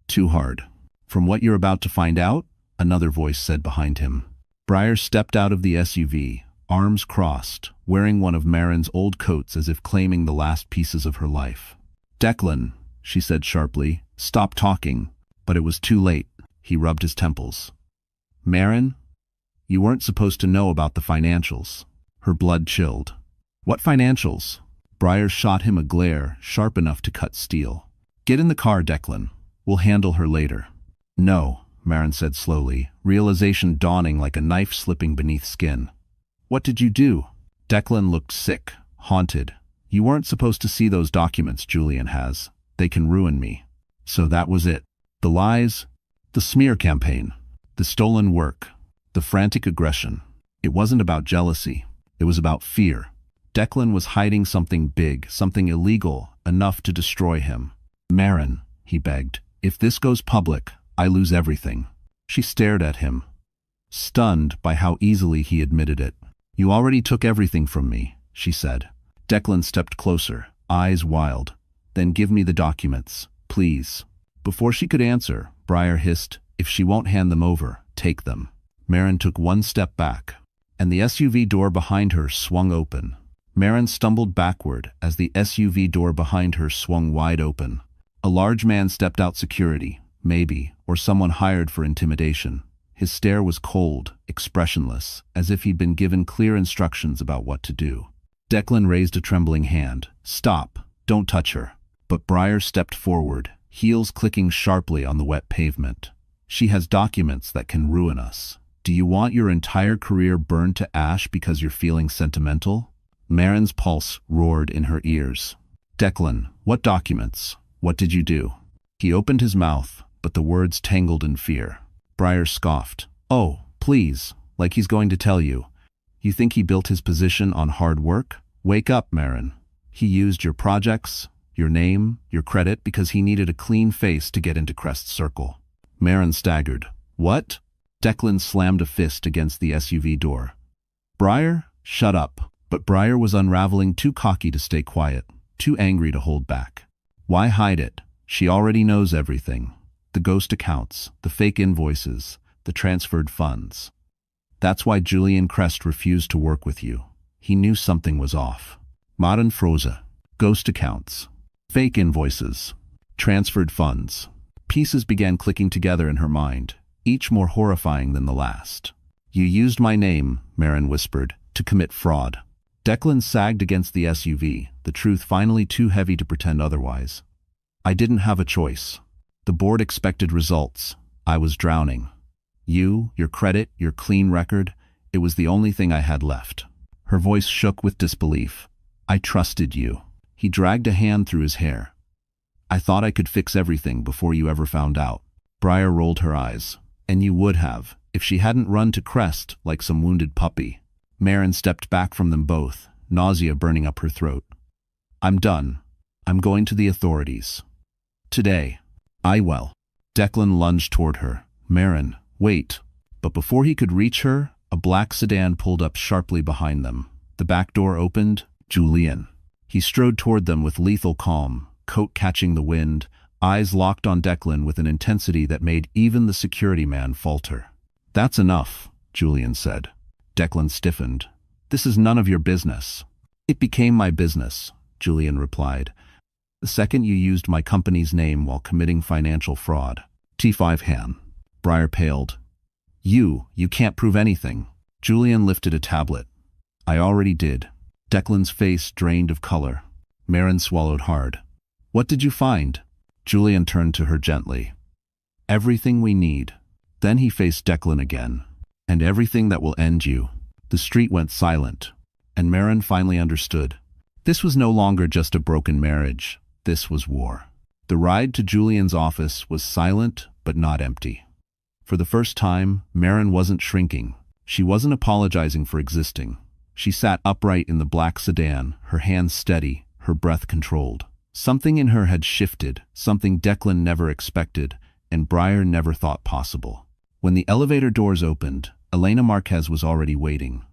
Too hard. From what you're about to find out? Another voice said behind him. Briar stepped out of the SUV, arms crossed, wearing one of Marin's old coats as if claiming the last pieces of her life. Declan, she said sharply, stop talking. But it was too late. He rubbed his temples. Marin? You weren't supposed to know about the financials. Her blood chilled. What financials? Briar shot him a glare sharp enough to cut steel. Get in the car, Declan. We'll handle her later. No, Marin said slowly, realization dawning like a knife slipping beneath skin. What did you do? Declan looked sick, haunted. You weren't supposed to see those documents Julian has. They can ruin me. So that was it. The lies, the smear campaign, the stolen work, the frantic aggression. It wasn't about jealousy. It was about fear. Declan was hiding something big, something illegal, enough to destroy him. Marin, he begged, if this goes public, I lose everything. She stared at him, stunned by how easily he admitted it. You already took everything from me, she said. Declan stepped closer, eyes wild. Then give me the documents, please. Before she could answer, Briar hissed, if she won't hand them over, take them. Marin took one step back, and the SUV door behind her swung open. Marin stumbled backward as the SUV door behind her swung wide open. A large man stepped out, security, maybe, or someone hired for intimidation. His stare was cold, expressionless, as if he'd been given clear instructions about what to do. Declan raised a trembling hand. Stop, don't touch her. But Briar stepped forward, heels clicking sharply on the wet pavement. She has documents that can ruin us. Do you want your entire career burned to ash because you're feeling sentimental? Marin's pulse roared in her ears. Declan, what documents? What did you do? He opened his mouth, but the words tangled in fear. Briar scoffed. Oh, please, like he's going to tell you. You think he built his position on hard work? Wake up, Marin. He used your projects, your name, your credit because he needed a clean face to get into Crest's circle. Marin staggered. What? Declan slammed a fist against the SUV door. Briar, shut up. But Briar was unraveling, too cocky to stay quiet, too angry to hold back. Why hide it? She already knows everything. The ghost accounts, the fake invoices, the transferred funds. That's why Julian Crest refused to work with you. He knew something was off. Modern Froza. Ghost accounts. Fake invoices. Transferred funds. Pieces began clicking together in her mind, each more horrifying than the last. You used my name, Marin whispered, to commit fraud. Declan sagged against the SUV, the truth finally too heavy to pretend otherwise. I didn't have a choice. The board expected results. I was drowning. You, your credit, your clean record, it was the only thing I had left. Her voice shook with disbelief. I trusted you. He dragged a hand through his hair. I thought I could fix everything before you ever found out. Briar rolled her eyes. And you would have, if she hadn't run to Crest like some wounded puppy. Marin stepped back from them both, nausea burning up her throat. I'm done. I'm going to the authorities. Today. Declan lunged toward her. Marin, wait. But before he could reach her, a black sedan pulled up sharply behind them. The back door opened. Julian. He strode toward them with lethal calm, coat catching the wind, eyes locked on Declan with an intensity that made even the security man falter. That's enough, Julian said. Declan stiffened. This is none of your business. It became my business, Julian replied. The second you used my company's name while committing financial fraud. T5 Han. Briar paled. You can't prove anything. Julian lifted a tablet. I already did. Declan's face drained of color. Marin swallowed hard. What did you find? Julian turned to her gently. Everything we need. Then he faced Declan again. And everything that will end you. The street went silent, and Marin finally understood. This was no longer just a broken marriage. This was war. The ride to Julian's office was silent, but not empty. For the first time, Marin wasn't shrinking. She wasn't apologizing for existing. She sat upright in the black sedan, her hands steady, her breath controlled. Something in her had shifted, something Declan never expected, and Briar never thought possible. When the elevator doors opened, Elena Marquez was already waiting.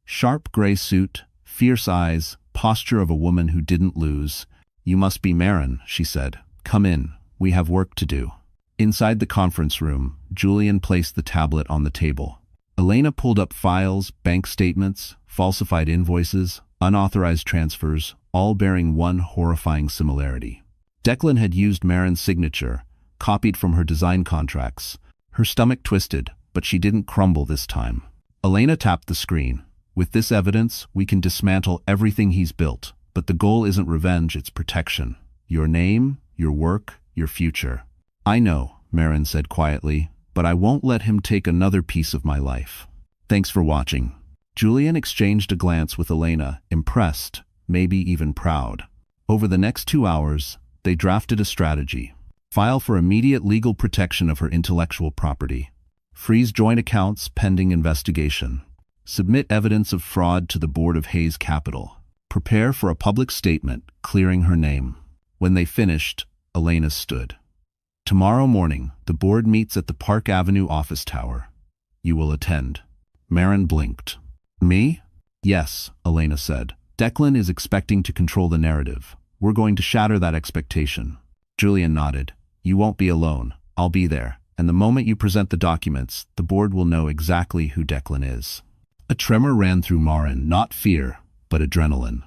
Sharp gray suit, fierce eyes, posture of a woman who didn't lose. "You must be Marin," she said. "Come in. We have work to do." Inside the conference room, Julian placed the tablet on the table. Elena pulled up files, bank statements, falsified invoices, unauthorized transfers, all bearing one horrifying similarity. Declan had used Marin's signature, copied from her design contracts. Her stomach twisted, but she didn't crumble this time. Elena tapped the screen. "With this evidence, we can dismantle everything he's built. But the goal isn't revenge, it's protection. Your name, your work, your future." "I know," Marin said quietly, "but I won't let him take another piece of my life." Thanks for watching. Julian exchanged a glance with Elena, impressed, maybe even proud. Over the next 2 hours, they drafted a strategy. File for immediate legal protection of her intellectual property. Freeze joint accounts pending investigation. Submit evidence of fraud to the board of Hayes Capital. Prepare for a public statement clearing her name. When they finished, Elena stood. "Tomorrow morning, the board meets at the Park Avenue office tower. You will attend." Marin blinked. "Me?" "Yes," Elena said. "Declan is expecting to control the narrative. We're going to shatter that expectation." Julian nodded. "You won't be alone. I'll be there. And the moment you present the documents, the board will know exactly who Declan is." A tremor ran through Marin, not fear, but adrenaline.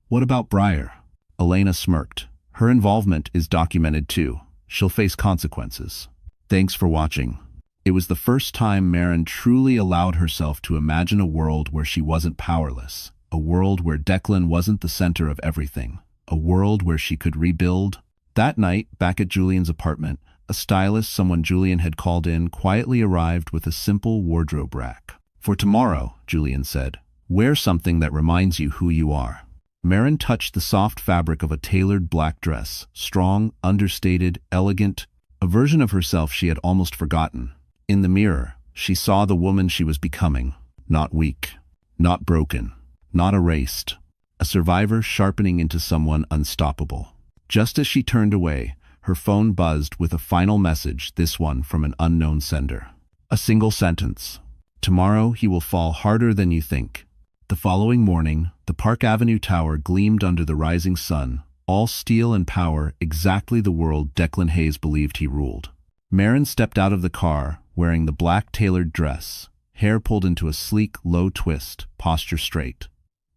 "What about Briar?" Elena smirked. "Her involvement is documented too. She'll face consequences." Thanks for watching. It was the first time Marin truly allowed herself to imagine a world where she wasn't powerless, a world where Declan wasn't the center of everything, a world where she could rebuild. That night, back at Julian's apartment, a stylist someone Julian had called in quietly arrived with a simple wardrobe rack. "For tomorrow," Julian said, "wear something that reminds you who you are." Marin touched the soft fabric of a tailored black dress, strong, understated, elegant, a version of herself she had almost forgotten. In the mirror, she saw the woman she was becoming, not weak, not broken, not erased, a survivor sharpening into someone unstoppable. Just as she turned away, her phone buzzed with a final message, this one from an unknown sender. A single sentence. "Tomorrow he will fall harder than you think." The following morning, the Park Avenue tower gleamed under the rising sun, all steel and power, exactly the world Declan Hayes believed he ruled. Marin stepped out of the car, wearing the black tailored dress, hair pulled into a sleek, low twist, posture straight.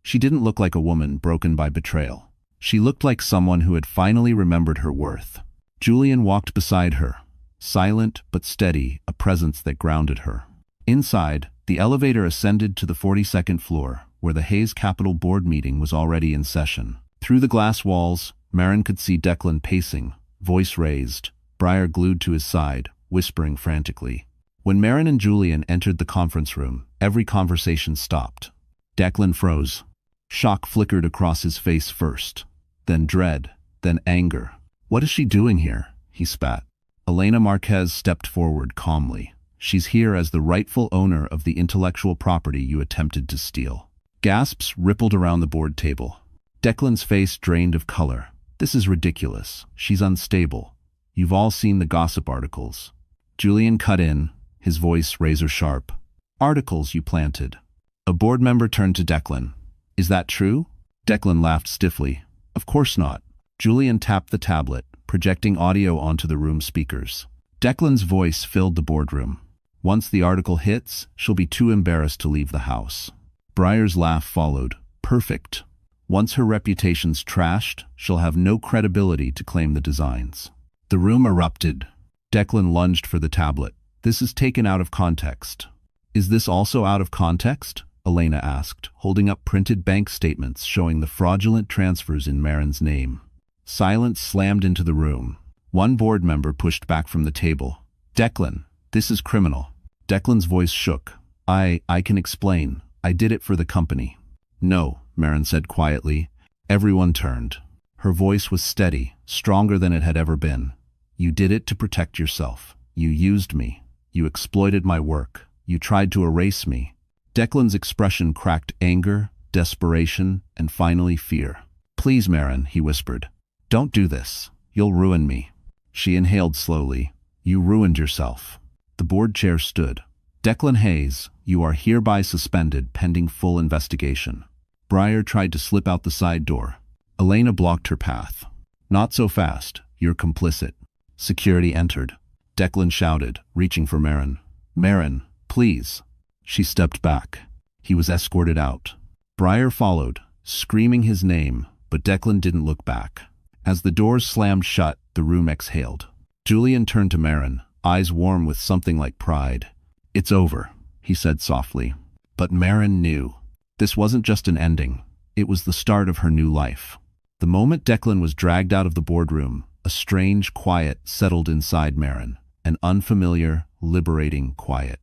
She didn't look like a woman broken by betrayal. She looked like someone who had finally remembered her worth. Julian walked beside her, silent but steady, a presence that grounded her. Inside, the elevator ascended to the 42nd floor, where the Hayes Capital board meeting was already in session. Through the glass walls, Marin could see Declan pacing, voice raised, Briar glued to his side, whispering frantically. When Marin and Julian entered the conference room, every conversation stopped. Declan froze. Shock flickered across his face first, then dread, then anger. "What is she doing here?" he spat. Elena Marquez stepped forward calmly. "She's here as the rightful owner of the intellectual property you attempted to steal." Gasps rippled around the board table. Declan's face drained of color. "This is ridiculous. She's unstable. You've all seen the gossip articles." Julian cut in, his voice razor sharp. "Articles you planted." A board member turned to Declan. "Is that true?" Declan laughed stiffly. "Of course not." Julian tapped the tablet, projecting audio onto the room speakers. Declan's voice filled the boardroom. "Once the article hits, she'll be too embarrassed to leave the house." Briar's laugh followed. "Perfect. Once her reputation's trashed, she'll have no credibility to claim the designs." The room erupted. Declan lunged for the tablet. "This is taken out of context." "Is this also out of context?" Elena asked, holding up printed bank statements showing the fraudulent transfers in Marin's name. Silence slammed into the room. One board member pushed back from the table. "Declan, this is criminal." Declan's voice shook. I can explain. I did it for the company." "No," Marin said quietly. Everyone turned. Her voice was steady, stronger than it had ever been. "You did it to protect yourself. You used me. You exploited my work. You tried to erase me." Declan's expression cracked anger, desperation, and finally fear. "Please, Marin," he whispered. "Don't do this. You'll ruin me." She inhaled slowly. "You ruined yourself." The board chair stood. Declan Hayes, you are hereby suspended pending full investigation. Briar tried to slip out the side door. Elena blocked her path. Not so fast, you're complicit. Security entered. Declan shouted, reaching for Marin. Marin, please. She stepped back. He was escorted out. Briar followed, screaming his name, but Declan didn't look back. As the doors slammed shut, the room exhaled. Julian turned to Marin, eyes warm with something like pride. It's over, he said softly. But Marin knew. This wasn't just an ending. It was the start of her new life. The moment Declan was dragged out of the boardroom, a strange quiet settled inside Marin, an unfamiliar, liberating quiet.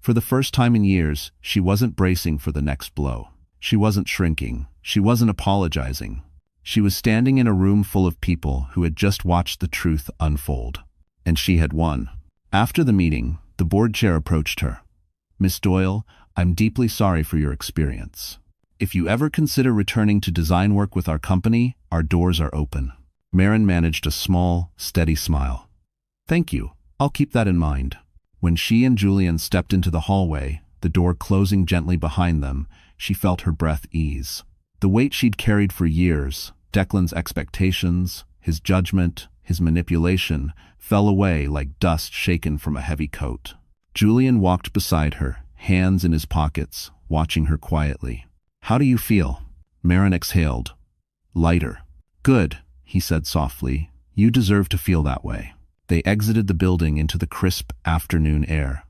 For the first time in years, she wasn't bracing for the next blow. She wasn't shrinking. She wasn't apologizing. She was standing in a room full of people who had just watched the truth unfold. And she had won. After the meeting, the board chair approached her. Miss Doyle, I'm deeply sorry for your experience. If you ever consider returning to design work with our company, our doors are open. Marin managed a small, steady smile. Thank you. I'll keep that in mind. When she and Julian stepped into the hallway, the door closing gently behind them, she felt her breath ease. The weight she'd carried for years, Declan's expectations, his judgment, his manipulation, fell away like dust shaken from a heavy coat. Julian walked beside her, hands in his pockets, watching her quietly. How do you feel? Marin exhaled. Lighter. Good, he said softly. You deserve to feel that way. They exited the building into the crisp afternoon air.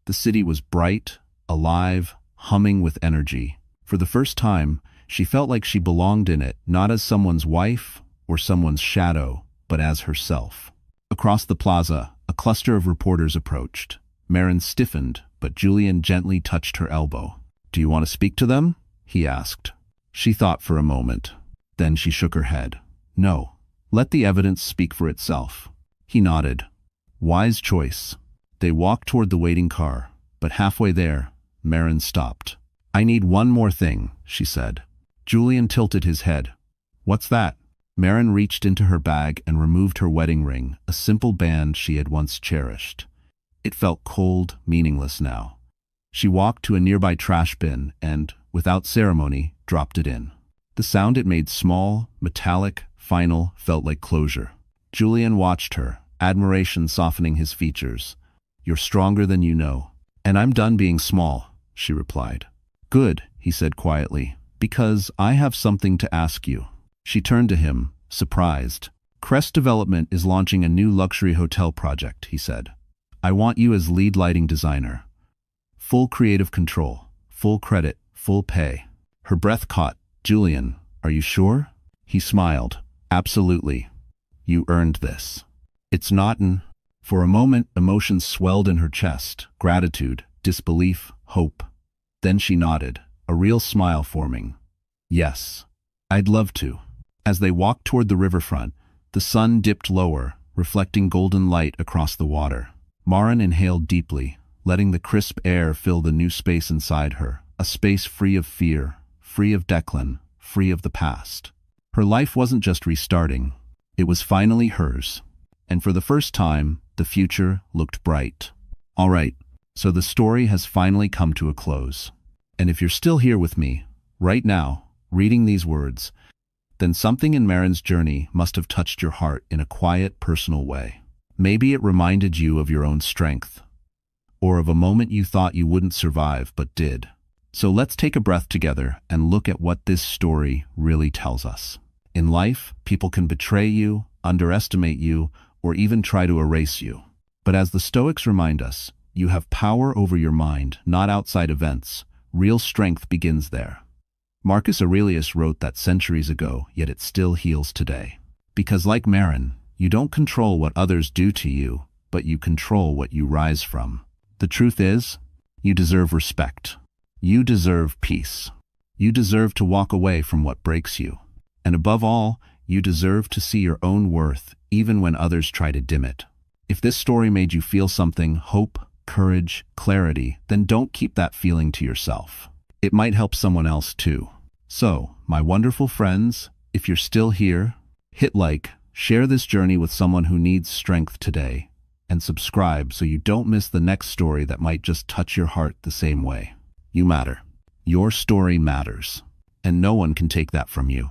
The city was bright, alive, humming with energy. For the first time, she felt like she belonged in it, not as someone's wife or someone's shadow, but as herself. Across the plaza, a cluster of reporters approached. Marin stiffened, but Julian gently touched her elbow. Do you want to speak to them? He asked. She thought for a moment. Then she shook her head. No. Let the evidence speak for itself. He nodded. Wise choice. They walked toward the waiting car, but halfway there, Marin stopped. I need one more thing, she said. Julian tilted his head. What's that? Marin reached into her bag and removed her wedding ring, a simple band she had once cherished. It felt cold, meaningless now. She walked to a nearby trash bin and, without ceremony, dropped it in. The sound it made, small, metallic, final, felt like closure. Julian watched her, admiration softening his features. You're stronger than you know. And I'm done being small, she replied. Good, he said quietly, because I have something to ask you. She turned to him, surprised. Crest Development is launching a new luxury hotel project, he said. I want you as lead lighting designer. Full creative control, full credit, full pay. Her breath caught. Julian, are you sure? He smiled. Absolutely. You earned this. It's not an... For a moment, emotions swelled in her chest. Gratitude, disbelief, hope. Then she nodded, a real smile forming. Yes. I'd love to. As they walked toward the riverfront, the sun dipped lower, reflecting golden light across the water. Marin inhaled deeply, letting the crisp air fill the new space inside her, a space free of fear, free of Declan, free of the past. Her life wasn't just restarting, it was finally hers. And for the first time, the future looked bright. All right, so the story has finally come to a close. And if you're still here with me, right now, reading these words, then something in Marin's journey must have touched your heart in a quiet, personal way. Maybe it reminded you of your own strength, or of a moment you thought you wouldn't survive but did. So let's take a breath together and look at what this story really tells us. In life, people can betray you, underestimate you, or even try to erase you. But as the Stoics remind us, you have power over your mind, not outside events. Real strength begins there. Marcus Aurelius wrote that centuries ago, yet it still heals today. Because like Marin, you don't control what others do to you, but you control what you rise from. The truth is, you deserve respect. You deserve peace. You deserve to walk away from what breaks you. And above all, you deserve to see your own worth, even when others try to dim it. If this story made you feel something, hope, courage, clarity, then don't keep that feeling to yourself. It might help someone else too. So, my wonderful friends, if you're still here, hit like, share this journey with someone who needs strength today. and subscribe so you don't miss the next story that might just touch your heart the same way. You matter. Your story matters, and no one can take that from you.